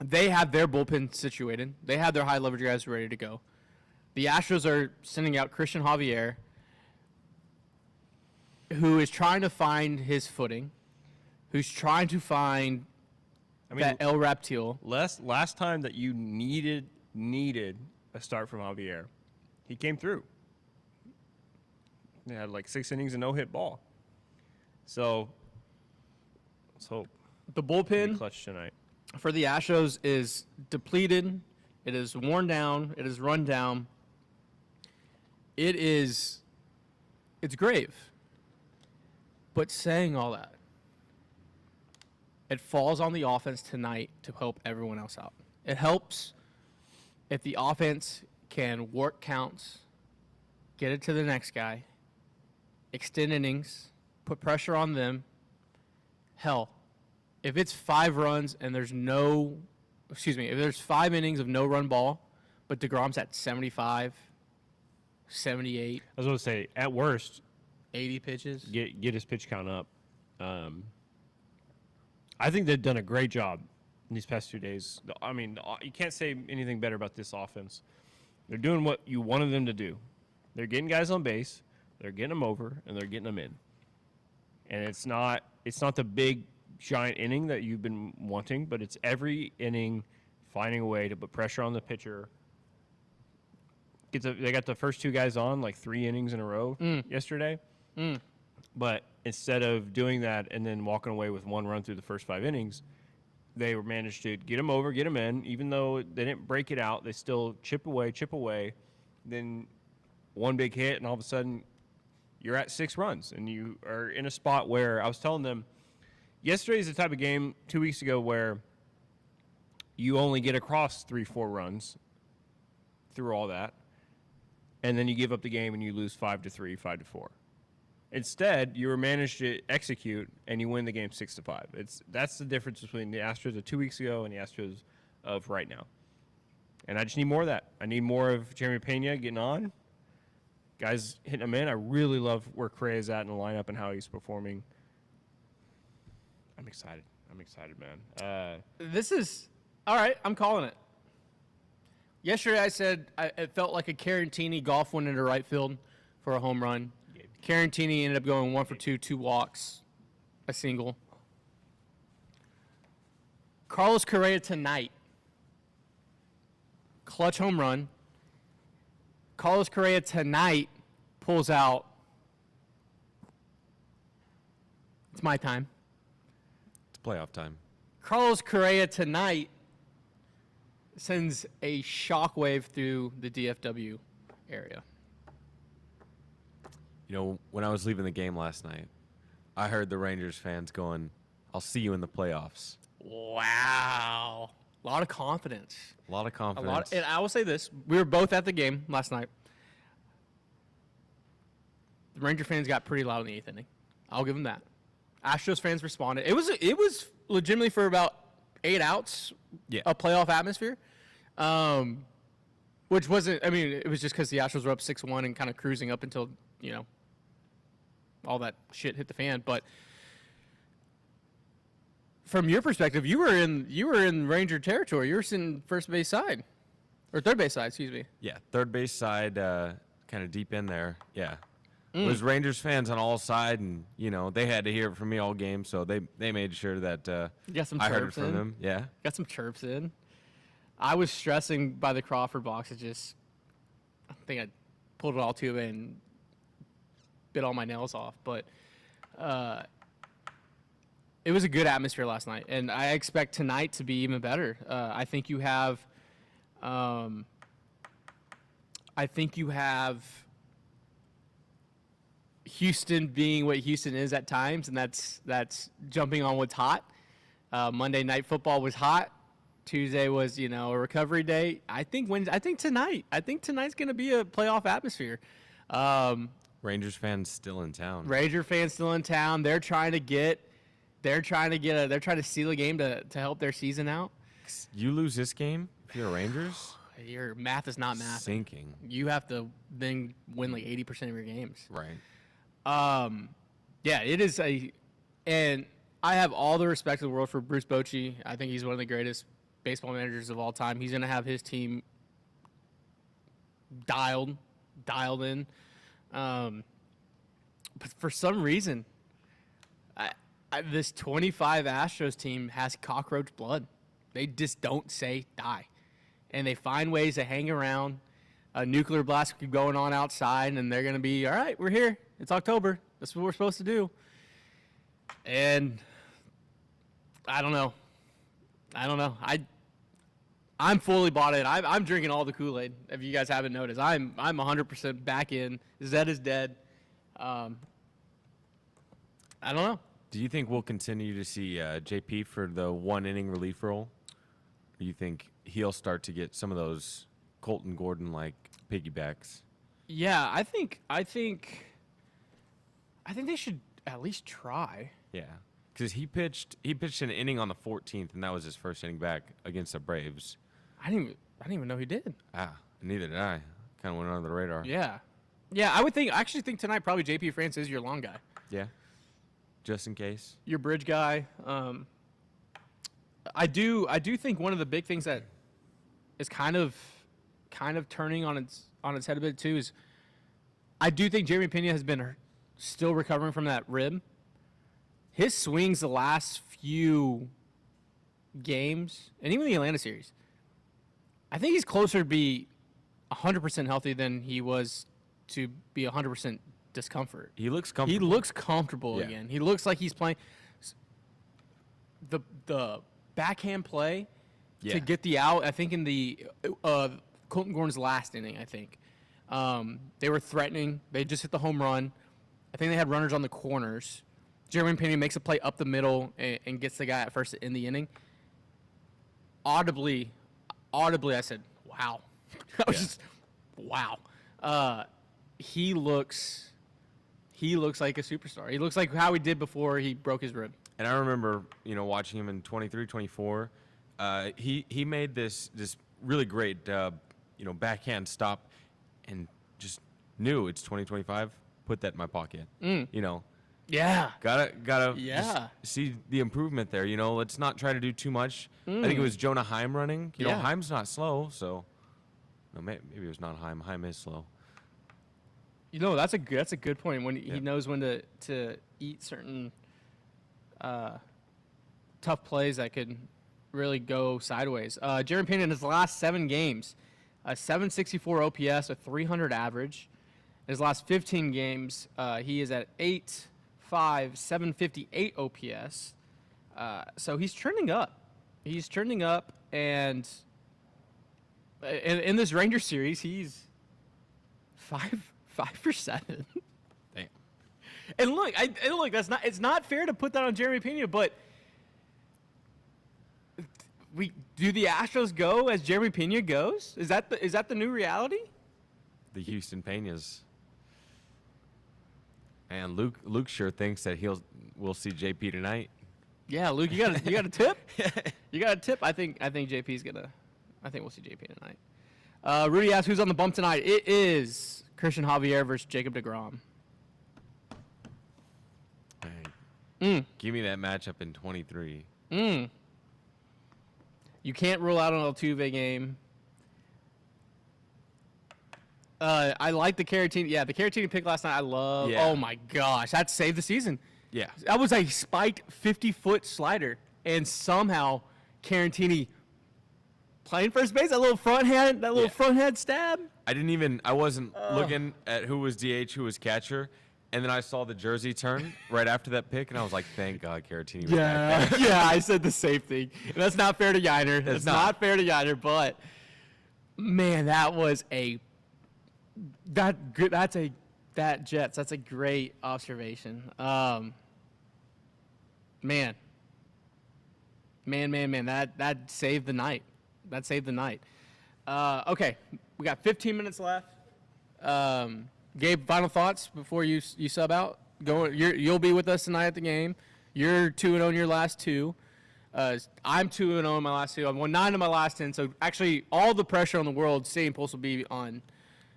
They have their bullpen situated. They have their high-leverage guys ready to go. The Astros are sending out Christian Javier, who is trying to find his footing, who's trying to find that El Reptile. Last time that you needed a start from Javier, he came through. They had like 6 innings and no hit ball. So let's hope The he bullpen clutch tonight. for the Astros is depleted. It is worn down. It is run down. it's grave. But saying all that, it falls on the offense tonight to help everyone else out. It helps if the offense can work counts, get it to the next guy, extend innings, put pressure on them. Hell, if it's 5 runs and if there's 5 innings of no run ball, but DeGrom's at 75, 78, I was going to say, at worst, 80 pitches. get his pitch count up. I think they've done a great job in these past 2 days. I mean, you can't say anything better about this offense. They're doing what you wanted them to do. They're getting guys on base, they're getting them over, and they're getting them in. And it's not the big giant inning that you've been wanting, but it's every inning finding a way to put pressure on the pitcher. They got the first 2 guys on like 3 innings in a row yesterday. But instead of doing that and then walking away with 1 run through the first 5 innings, they managed to get them over, get them in. Even though they didn't break it out, they still chip away. Then one big hit, and all of a sudden you're at 6 runs, and you are in a spot where I was telling them yesterday's the type of game 2 weeks ago where you only get across 3-4 runs through all that, and then you give up the game and you lose 5-3, 5-4. Instead, you were managed to execute and you win the game 6-5. That's the difference between the Astros of 2 weeks ago and the Astros of right now. And I just need more of that. I need more of Jeremy Pena getting on, guys hitting him in. I really love where Correa's at in the lineup and how he's performing. I'm excited, man. This is all right. I'm calling it. Yesterday, I said it felt like a Carantini golf went into right field for a home run. Carantini ended up going 1 for 2, 2 walks, a single. Carlos Correa tonight, clutch home run. Carlos Correa tonight pulls out. It's my time. It's playoff time. Carlos Correa tonight sends a shockwave through the DFW area. You know, when I was leaving the game last night, I heard the Rangers fans going, "I'll see you in the playoffs." Wow. A lot of confidence. A lot of confidence. And I will say this. We were both at the game last night. The Ranger fans got pretty loud in the 8th inning. I'll give them that. Astros fans responded. It was legitimately for about 8 outs, a playoff atmosphere. Which wasn't, I mean, it was just because the Astros were up 6-1 and kind of cruising up until, all that shit hit the fan. But from your perspective, you were in Ranger territory. You were sitting first base side, or third base side, excuse me. Yeah, third base side, kind of deep in there. Yeah, it was Rangers fans on all sides, and they had to hear it from me all game, so they made sure that you got some I heard it chirps from in. them. Yeah, Got some chirps in. I was stressing by the Crawford box. I think I pulled it all to it and bit all my nails off, but it was a good atmosphere last night, and I expect tonight to be even better. I think you have Houston being what Houston is at times, and that's jumping on what's hot. Monday Night Football was hot. Tuesday was, a recovery day. I think tonight's going to be a playoff atmosphere. Rangers fans still in town. Ranger fans still in town. They're trying to steal a game to help their season out. You lose this game if you're Rangers? Your math is not math. Sinking. You have to then win like 80% of your games. Right. Yeah, it is and I have all the respect in the world for Bruce Bochy. I think he's one of the greatest baseball managers of all time. He's going to have his team dialed in. But for some reason, this 25 Astros team has cockroach blood. They just don't say die. And they find ways to hang around. A nuclear blast keep going on outside, and they're going to be, all right, we're here. It's October. That's what we're supposed to do. And I don't know. I'm fully bought in. I'm drinking all the Kool-Aid. If you guys haven't noticed, I'm 100% back in. Zed is dead. I don't know. Do you think we'll continue to see JP for the 1 inning relief role? Or do you think he'll start to get some of those Colton Gordon like piggybacks? Yeah, I think they should at least try. Yeah, because he pitched an inning on the 14th, and that was his first inning back against the Braves. I didn't even know he did. Neither did I. Kind of went under the radar. Yeah, I actually think tonight probably JP France is your long guy. Yeah, just in case. Your bridge guy. I do think one of the big things that is kind of turning on its head a bit too is I do think Jeremy Pena has been still recovering from that rib. His swings the last few games, and even the Atlanta series, I think he's closer to be 100% healthy than he was to be 100% discomfort. He looks comfortable. He looks comfortable again. He looks like he's playing. The backhand play to get the out, I think in the Colton Gordon's last inning, I think. They were threatening. They just hit the home run. I think they had runners on the corners. Jeremy Pena makes a play up the middle and gets the guy at first in the inning. Audibly, I said, wow. I was just, wow. He looks like a superstar. He looks like how he did before he broke his rib. And I remember, watching him in 23, 24. He made this really great, backhand stop, and just knew it's 2025. Put that in my pocket. Yeah. Gotta Yeah. just see the improvement there. Let's not try to do too much. I think it was Jonah Heim running. Heim's not slow, so no, maybe it was not Heim. Heim is slow. That's a good point. When he knows when to eat certain tough plays that could really go sideways. Jeremy Pena in his last 7 games, a 764 OPS, a 300 average. In his last 15 games, he is at 8.5, 758 OPS. So he's trending up. And in this Rangers series, he's 5 for 7. Damn. And look, it's not fair to put that on Jeremy Pena, but do the Astros go as Jeremy Pena goes? Is that the new reality? The Houston Peñas. And Luke sure thinks that we'll see JP tonight. Yeah, Luke, you got a tip? You got a tip? I think JP's gonna. I think we'll see JP tonight. Rudy asks who's on the bump tonight. It is Christian Javier versus Jacob deGrom. Hey, give me that matchup in 23. You can't rule out an Altuve game. I like the Caratini. Yeah, the Caratini pick last night. I love. Yeah. Oh my gosh, that saved the season. Yeah. That was a spiked 50-foot slider, and somehow Caratini playing first base. That little front hand stab. I wasn't looking at who was DH, who was catcher, and then I saw the jersey turn right after that pick, and I was like, thank God Caratini was back there. Yeah, I said the same thing. And that's not fair to Yiner. It's not fair to Yiner, but man, that was that's a great observation. Man, that saved the night. Okay, we got 15 minutes left. Gabe, final thoughts before you sub out. You'll be with us tonight at the game. You're 2-0 in your last 2. I'm 2-0 in my last 2. I've won 9 of my last 10. So actually, all the pressure on the world, staying pulse will be on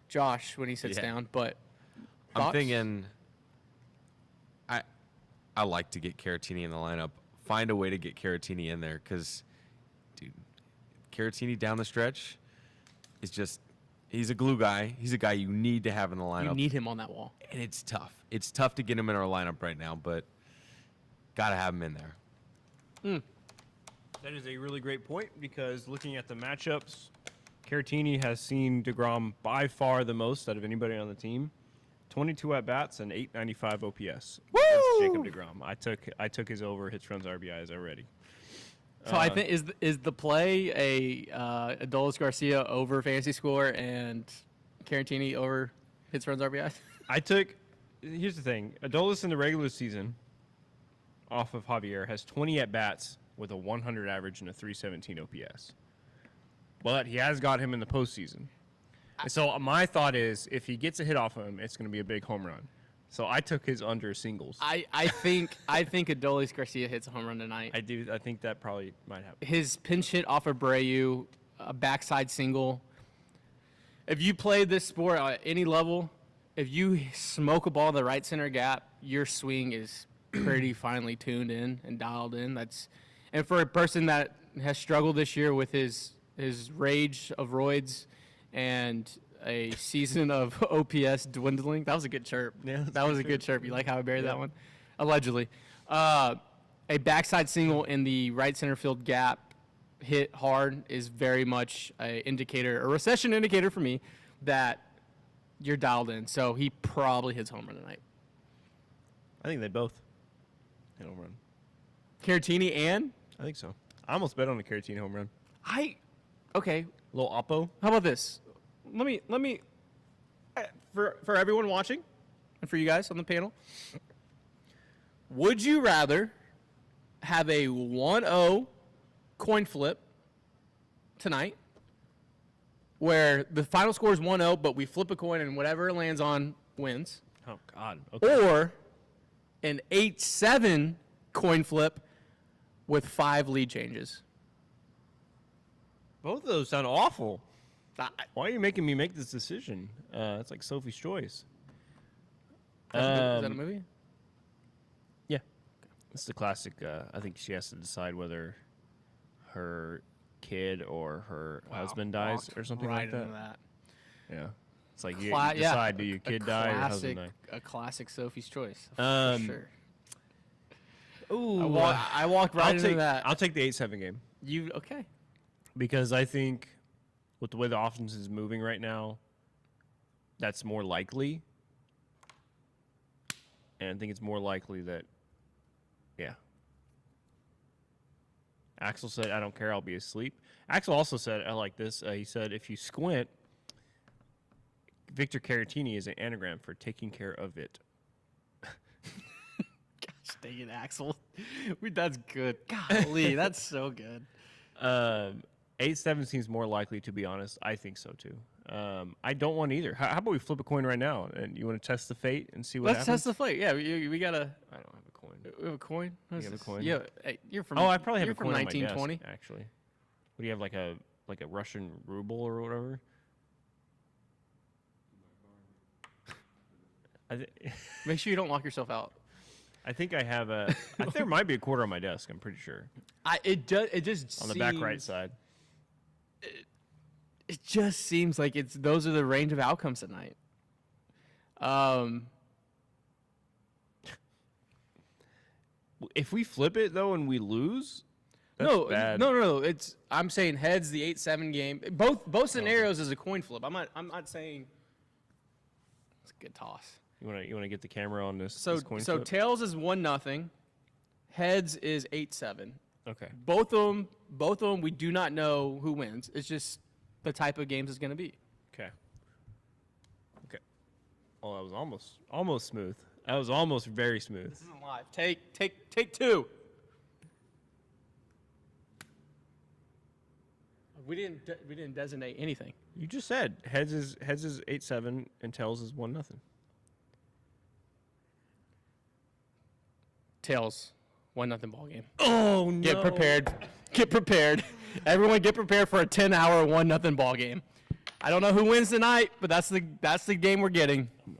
Josh when he sits down. But I'm thinking, I like to get Caratini in the lineup. Find a way to get Caratini in there, because, dude, Caratini down the stretch is just. He's a glue guy. He's a guy you need to have in the lineup. You need him on that wall. And it's tough. It's tough to get him in our lineup right now, but got to have him in there. That is a really great point, because looking at the matchups, Caratini has seen deGrom by far the most out of anybody on the team. 22 at-bats and 895 OPS. Woo! That's Jacob deGrom. I took his over hits, runs, RBIs already. So I think is the play Adolis Garcia over fantasy score and Caratini over hits, runs, RBI? Here's the thing. Adolis in the regular season, off of Javier, has 20 at-bats with a 100 average and a 317 OPS. But he has got him in the postseason. And so my thought is, if he gets a hit off of him, it's going to be a big home run. So I took his under singles. I think Adolis Garcia hits a home run tonight. I do. I think that probably might happen. His pinch hit off of Abreu, a backside single. If you play this sport at any level, if you smoke a ball in the right center gap, your swing is pretty finely tuned in and dialed in. And for a person that has struggled this year with his rage of roids and a season of OPS dwindling, that was a good chirp. Yeah, that was a good chirp. You like how I buried that one? Allegedly. A backside single in the right center field gap hit hard is very much a recession indicator for me that you're dialed in. So he probably hits home run tonight. I think they both hit home run. Caratini and? I think so. I almost bet on a Caratini home run. Okay. A little oppo. How about this? Let me for everyone watching and for you guys on the panel, would you rather have a 1-0 coin flip tonight where the final score is 1-0 but we flip a coin and whatever it lands on wins, Oh, God. Okay. or an 8-7 coin flip with 5 lead changes? Both of those sound awful. I- Why are you making me make this decision? It's like Sophie's Choice. Is that a movie? Yeah. It's the classic. I think she has to decide whether her kid or her husband dies Walked or something right like that. into that. Yeah. It's like you Yeah, decide, do your a kid die or husband die? A classic Sophie's Choice, for Um, sure. Ooh. I walked right into that. I'll take the 8-7 game Okay. because I think with the way the offense is moving right now, that's more likely. And I think it's more likely that, yeah. Axel said, I don't care, I'll be asleep. Axel also said, I like this. He said, if you squint, Victor Caratini is an anagram for taking care of it. Gosh dang it, Axel. That's good. Golly, that's so good. 8-7 seems more likely, to be honest. I think so, too. I don't want either. How about we flip a coin right now? And you want to test the fate and see what Let's happens? test the fate. Yeah, we got to. I don't have a coin. We have a coin? What is have a this? coin? Yeah, hey, you're from. Oh, I probably have you're a from coin 1920. on my desk, actually. What do you have, like a Russian ruble or whatever? Make sure you don't lock yourself out. I think I have I think there might be a quarter on my desk. I'm pretty sure. It just On the back right side. It just seems like those are the range of outcomes tonight. If we flip it though and we lose, that's No, bad. no. I'm saying heads the 8-7 game. Both scenarios is a coin flip. I'm not saying it's a good toss. You want to get the camera on this? So this coin so flip? tails is 1-0. Heads is 8-7. Okay. Both of them we do not know who wins. It's just the type of games it's going to be. Okay. Oh, that was almost smooth. That was almost very smooth. This isn't live. Take 2. We didn't designate anything. You just said heads is 8-7 and tails is 1-0. Tails, 1-0 ball game. Oh no! Get prepared. Get prepared. Everyone, get prepared for a 10-hour 1-0 ball game. I don't know who wins tonight, but that's the game we're getting. I'm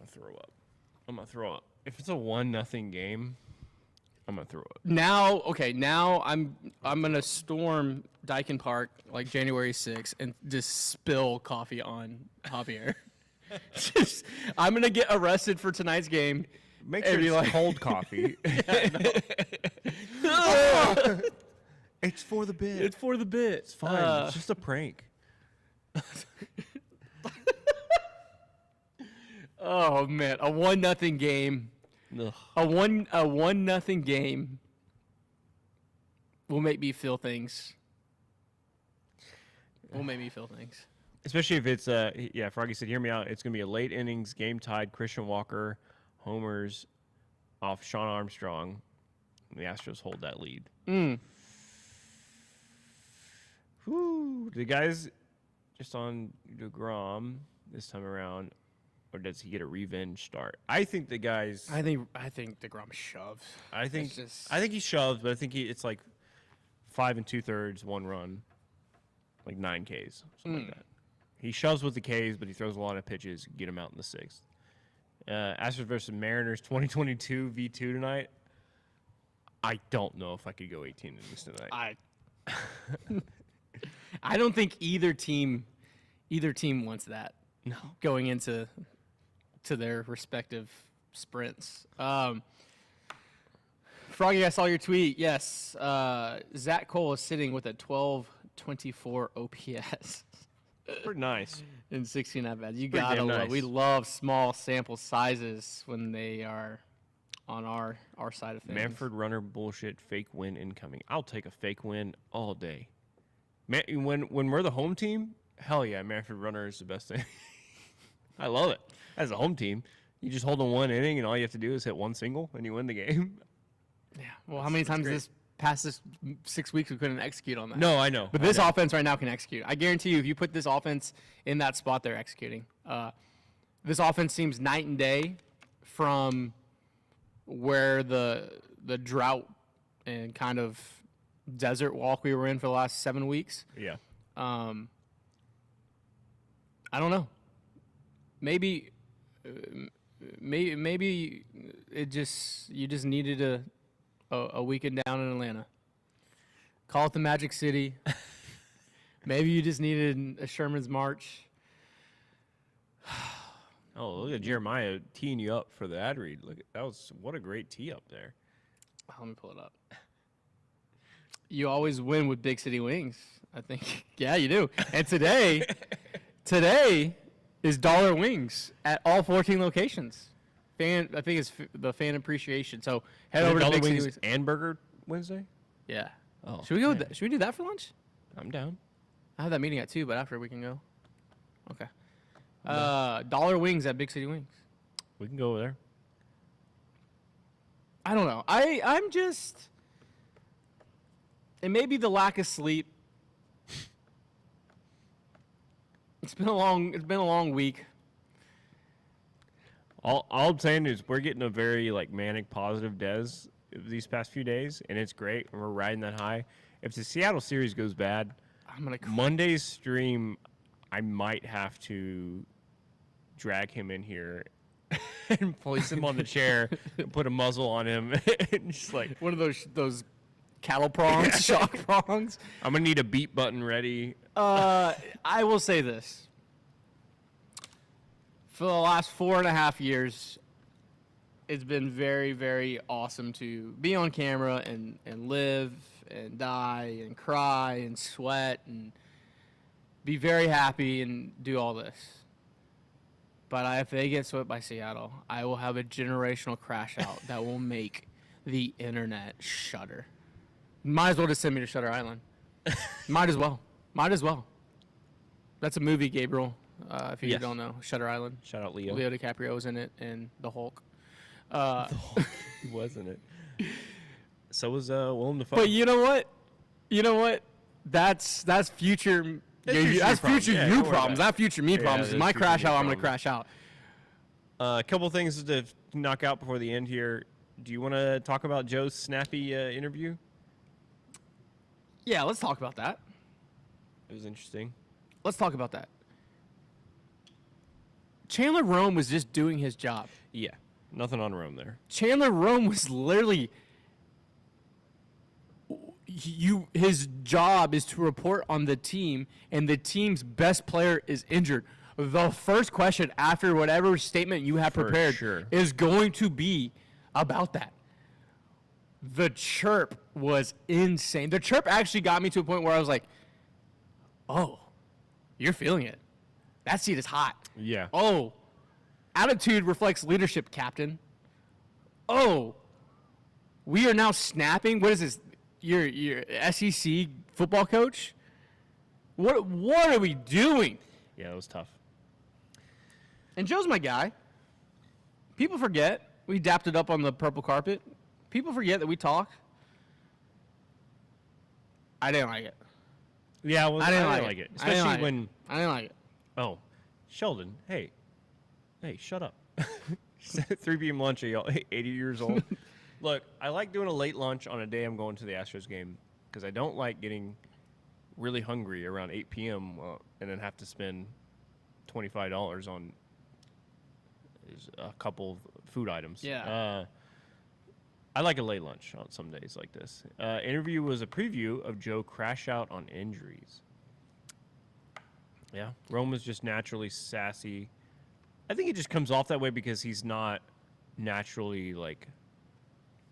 gonna throw up. If it's a 1-0 game, I'm gonna throw up. Now I'm gonna storm Dyken Park like January 6th and just spill coffee on Javier. I'm gonna get arrested for tonight's game. Make sure And be it's like- cold coffee. It's for the bit. It's for the bit. It's fine. It's just a prank. Oh man, a 1-0 game. Ugh. A 1-0 game will make me feel things. Especially if it's Froggy said, hear me out. It's gonna be a late innings, game tied. Christian Walker homers off Sean Armstrong. The Astros hold that lead. Whew. The guys just on DeGrom this time around, or does he get a revenge start? I think the guys. I think DeGrom shoves. I think he shoves, but I think it's like 5 2/3, 1 run, like 9 Ks, something like that. He shoves with the Ks, but he throws a lot of pitches, get him out in the 6th. Astros versus Mariners 2022 V2 tonight. I don't know if I could go 18 innings tonight. I don't think either team wants that. No. Going into their respective sprints. Froggy, I saw your tweet. Yes, Zach Cole is sitting with a 1224 OPS. Pretty nice. In 16 at-bats. You Pretty gotta damn love. nice. We love small sample sizes when they are on our side of things. Manfred runner bullshit, fake win incoming. I'll take a fake win all day. When we're the home team, hell yeah, Manfred runner is the best thing. I love it. As a home team, you just hold on 1 inning, and all you have to do is hit 1 single, and you win the game. Yeah. Well, how many times this past 6 weeks we couldn't execute on that? No, I know. But this offense right now can execute. I guarantee you, if you put this offense in that spot, they're executing. This offense seems night and day from where the drought and kind of desert walk we were in for the last 7 weeks. Yeah. I don't know. Maybe you just needed a weekend down in Atlanta. Call it the Magic City. Maybe you just needed a Sherman's March. Oh, look at Jeremiah teeing you up for the ad read. What a great tee up there. Let me pull it up. You always win with Big City Wings, I think. Yeah, you do. And today is dollar wings at all 14 locations. I think it's the fan appreciation. So head over to Big City Wings and Burger Wednesday. Yeah. Oh, should we go? Should we do that for lunch? I'm down. I have that meeting at 2, but after we can go. Okay. Dollar wings at Big City Wings. We can go over there. I don't know. I'm just. It may be the lack of sleep. It's been a long week. All I'm saying is we're getting a very manic positive Des these past few days, and it's great. And we're riding that high. If the Seattle series goes bad, I'm gonna Monday's stream, I might have to drag him in here and place him on the chair and put a muzzle on him and just one of those cattle prongs, shock prongs. I'm gonna need a beat button ready. I will say this. For the last 4.5 years, it's been very, very awesome to be on camera and live and die and cry and sweat and be very happy and do all this. But if they get swept by Seattle, I will have a generational crash out that will make the internet shudder. Might as well just send me to Shutter Island. Might as well. That's a movie, Gabriel. If you don't know, Shutter Island. Shout out Leo. Leo DiCaprio was in it, and the Hulk. Wasn't it? So was Willem Dafoe. But you know what? That's future. That's future you problems. Not future me problems. that's My future crash me out. I'm gonna problems. crash out. A couple things to knock out before the end here. Do you want to talk about Joe's snappy interview? Yeah, let's talk about that. It was interesting. Let's talk about that. Chandler Rome was just doing his job. Yeah, nothing on Rome there. Chandler Rome was literally his job is to report on the team, and the team's best player is injured. The first question after whatever statement you have For prepared sure. is going to be about that. The chirp was insane. The chirp actually got me to a point where I was like, oh, you're feeling it. That seat is hot. Yeah. Oh, attitude reflects leadership, Captain. Oh, we are now snapping. What is this? your SEC football coach? What are we doing? Yeah, it was tough. And Joe's my guy. People forget we dapped it up on the purple carpet. People forget that we talk. I didn't like it. Yeah, well, I didn't like it. it. I didn't Especially like it. when I didn't like it. oh, Sheldon, hey, shut up. 3 p.m. lunch at y'all, 80 years old. Look, I like doing a late lunch on a day I'm going to the Astros game because I don't like getting really hungry around 8 p.m. And then have to spend $25 on a couple of food items. Yeah. I like a late lunch on some days like this. Interview was a preview of Joe crash out on injuries. Yeah, Rome was just naturally sassy. I think it just comes off that way because he's not naturally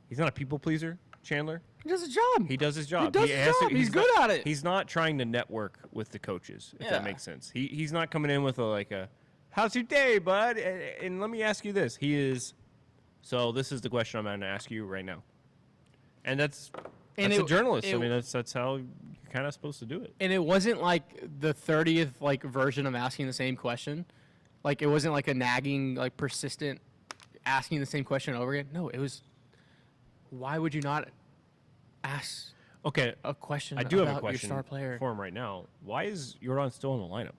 he's not a people pleaser, Chandler. He does his job. He does his job. He does his job. He's good at it. He's not trying to network with the coaches, if that Yeah. makes sense. He's not coming in with a how's your day, bud? And let me ask you this. He is, so this is the question I'm going to ask you right now. And that's a journalist. I mean, that's how you're kind of supposed to do it. And it wasn't like the 30th version of asking the same question. Like it wasn't like a nagging, persistent asking the same question over again. No, it was, why would you not ask Okay, a question I do have about a question your star player? for him right now. Why is Jordan still in the lineup?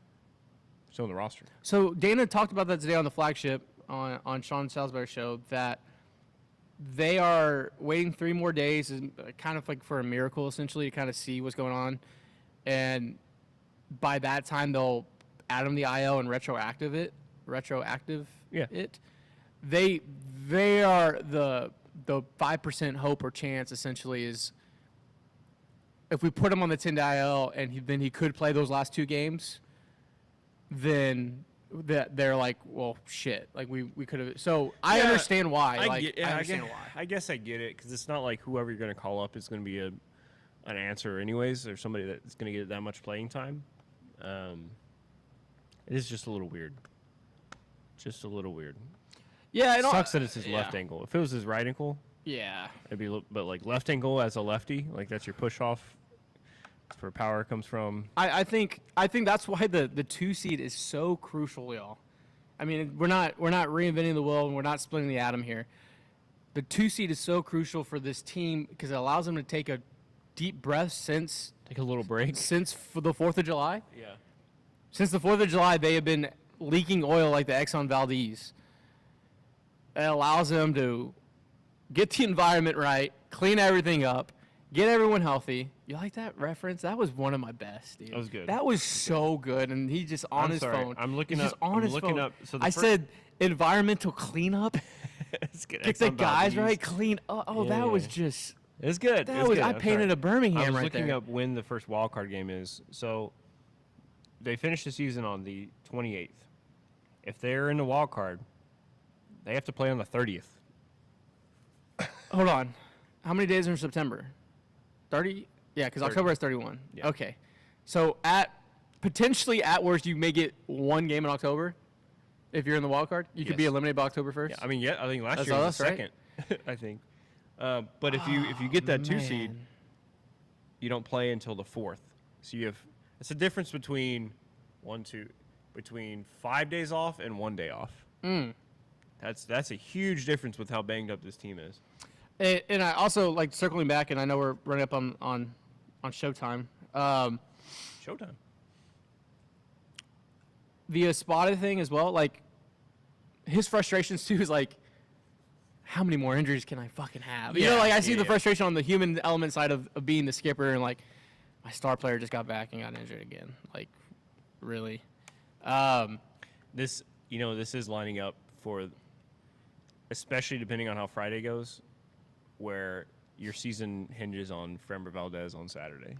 Still in the roster? So Dana talked about that today on the flagship on Sean Salisbury's show, that they are waiting 3 more days, kind of for a miracle essentially, to kind of see what's going on, and by that time they'll add him the IL and retroactive it. Yeah. They are the 5% hope or chance essentially is if we put him on the 10-day IL and then he could play those last 2 games, then they're like, well, shit. We could have. So I understand why. I understand why. I guess I get it because it's not like whoever you're going to call up is going to be an answer anyways, or somebody that's going to get that much playing time. It is just a little weird. Just a little weird. Yeah, It sucks that it's his left ankle. If it was his right ankle, Yeah. it'd be. But left ankle as a lefty, that's your push off. That's where power comes from. I think that's why the 2 seed is so crucial, y'all. I mean, we're not reinventing the wheel and we're not splitting the atom here. The 2 seed is so crucial for this team because it allows them to take a deep breath since Take a little break. for the 4th of July. Yeah. Since the 4th of July, they have been leaking oil like the Exxon Valdez. It allows them to get the environment right, clean everything up, get everyone healthy. You like that reference? That was one of my best, dude. That was good. That was so good, and he just on I'm his sorry. phone. I'm looking He's just up- on I'm his looking phone. up- so the I fir- said environmental cleanup. It's good. Get the Exxon guys Valdez. right, clean. Oh, Yeah, that was yeah. just. It's good. That It's was. good. I I'm painted sorry. a Birmingham I was right looking there. up when the first wild card game is. So they finished the season on the 28th. If they're in the wild card, they have to play on the 30th. Hold on. How many days are in September? 30? Yeah, because 30. October is 31. Yeah. Okay. So potentially at worst, you may get 1 game in October. If you're in the wild card, you could be Yes. eliminated by October 1st. Yeah, I mean, I think last That's year was us, the right? second. I think. But if you get that 2 seed, Man. you don't play until the 4th. So it's a difference between between 5 days off and 1 day off. That's a huge difference with how banged up this team is. And I also circling back, and I know we're running up on Showtime. Showtime. The Espada thing as well, his frustrations too is how many more injuries can I fucking have? You know, I see the frustration on the human element side of being the skipper, and my star player just got back and got injured again. Really? This is lining up for, especially depending on how Friday goes, where your season hinges on Framber Valdez on Saturday.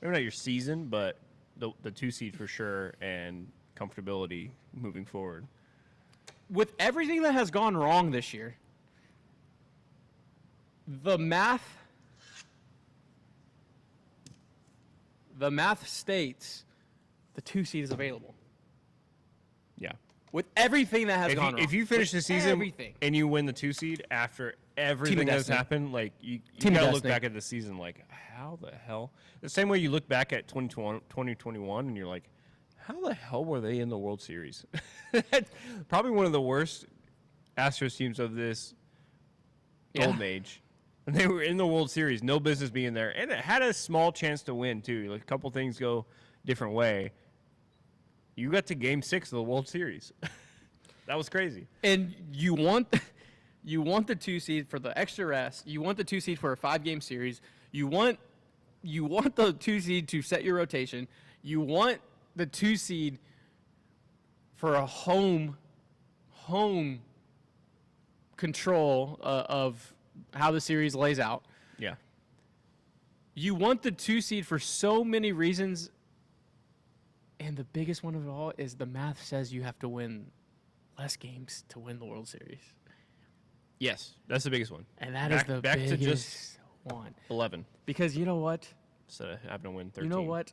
Maybe not your season, but the 2 seed for sure, and comfortability moving forward. With everything that has gone wrong this year, the math states the 2 seed is available. Yeah. with everything that has gone wrong. If you finish the With season everything. and you win the 2 seed after everything that's destiny. happened, like you Team of gotta look destiny. back at the season like, how the hell? The same way you look back at 2021 and you're like, how the hell were they in the World Series? That's probably one of the worst Astros teams of this golden age. And they were in the World Series, no business being there, and it had a small chance to win too. Like a couple things go different way. You got to Game 6 of the World Series. That was crazy. And you want the 2 seed for the extra rest. You want the 2 seed for a 5-game series. You want the 2 seed to set your rotation. You want the 2 seed for a home control of how the series lays out. Yeah. You want the 2 seed for so many reasons, and the biggest one of it all is the math says you have to win less games to win the World Series. Yes, that's the biggest one. And that is the back biggest to just one. 11 Because you know what? instead of having to win 13. You know what?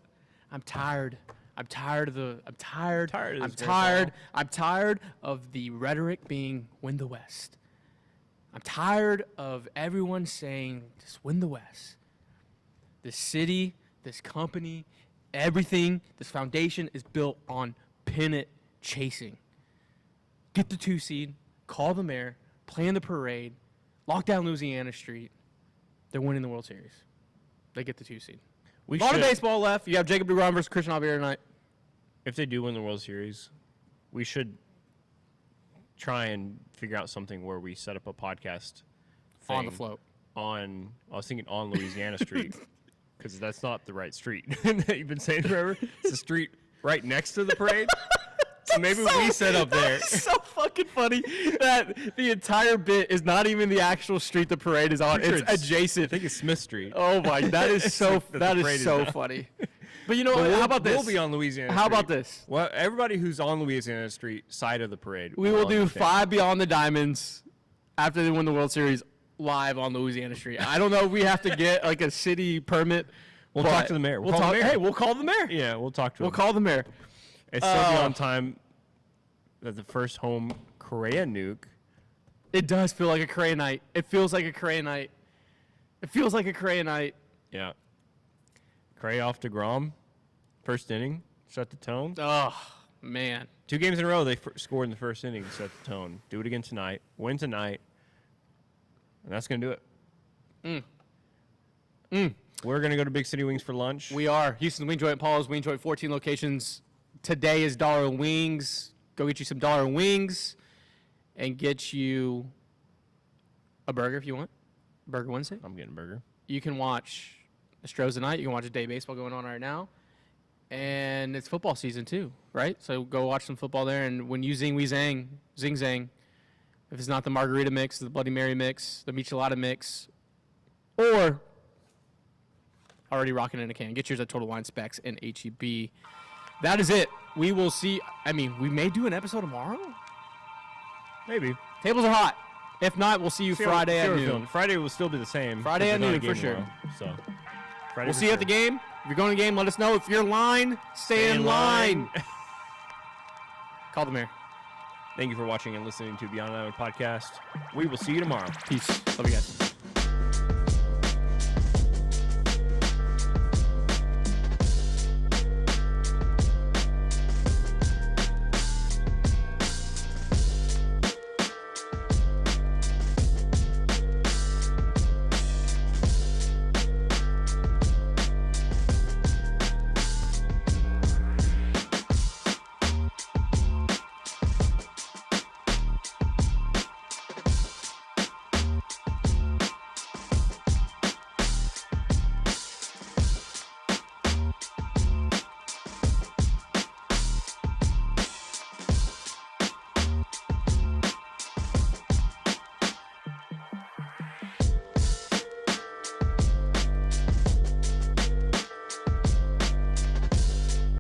I'm tired. I'm tired of the rhetoric being win the West. I'm tired of everyone saying just win the West. This city, this company, everything, this foundation is built on pennant chasing. Get the 2 seed, call the mayor, play in the parade, lock down Louisiana Street. They're winning the World Series. They get the 2 seed. We A lot of should- baseball left. You have Jacob deGrom versus Christian Javier tonight. If they do win the World Series, we should try and figure out something where we set up a podcast On the thing float. I was thinking on Louisiana Street, because that's not the right street that you've been saying forever. It's the street right next to the parade. So maybe we set up there. It's so fucking funny that the entire bit is not even the actual street the parade is on. Pretty It's sure adjacent. I think it's Smith Street. Oh my, that is so that the that parade is is so on. funny. But you know But what? How about this? We'll be on Louisiana How Street. about this? Well, everybody who's on Louisiana Street side of the parade. We will do understand. 5 Beyond the Diamonds after they win the World Series live on Louisiana Street. I don't know if we have to get like a city permit. We'll but talk to the mayor. We'll We'll call talk. the mayor. Hey, we'll call the mayor. Yeah, we'll talk to We'll him. call the mayor. It's still be on time that the first home Correa nuke. It does feel like a Correa night. It feels like a Correa night. It feels like a Correa night. Yeah. Correa off to Grom. First inning. Set the tone. Oh, man. 2 games in a row they scored in the first inning. Set the tone. Do it again tonight. Win tonight. And that's going to do it. We're going to go to Big City Wings for lunch. We are. Houston's Wing Joint, Paul's Wing Joint, 14 locations. Today is Dollar Wings. Go get you some Dollar Wings and get you a burger if you want. Burger Wednesday. I'm getting a burger. You can watch Astros tonight. You can watch a day of baseball going on right now. And it's football season too, right? So go watch some football there. And when you zing, we zang, zing, zang. If it's not the margarita mix, the Bloody Mary mix, the michelada mix, or already rocking in a can, get yours at Total Wine Specs and HEB. That is it. We will see. I mean, we may do an episode tomorrow. Maybe. Tables are hot. If not, we'll see you Friday at noon. Friday will still be the same. Friday because at there's not noon, a game for sure. tomorrow. So, Friday We'll for see you at the sure. game. If you're going to the game, let us know. If you're in line, stay in line. Call the mayor. Thank you for watching and listening to Beyond Island Podcast. We will see you tomorrow. Peace. Love you guys.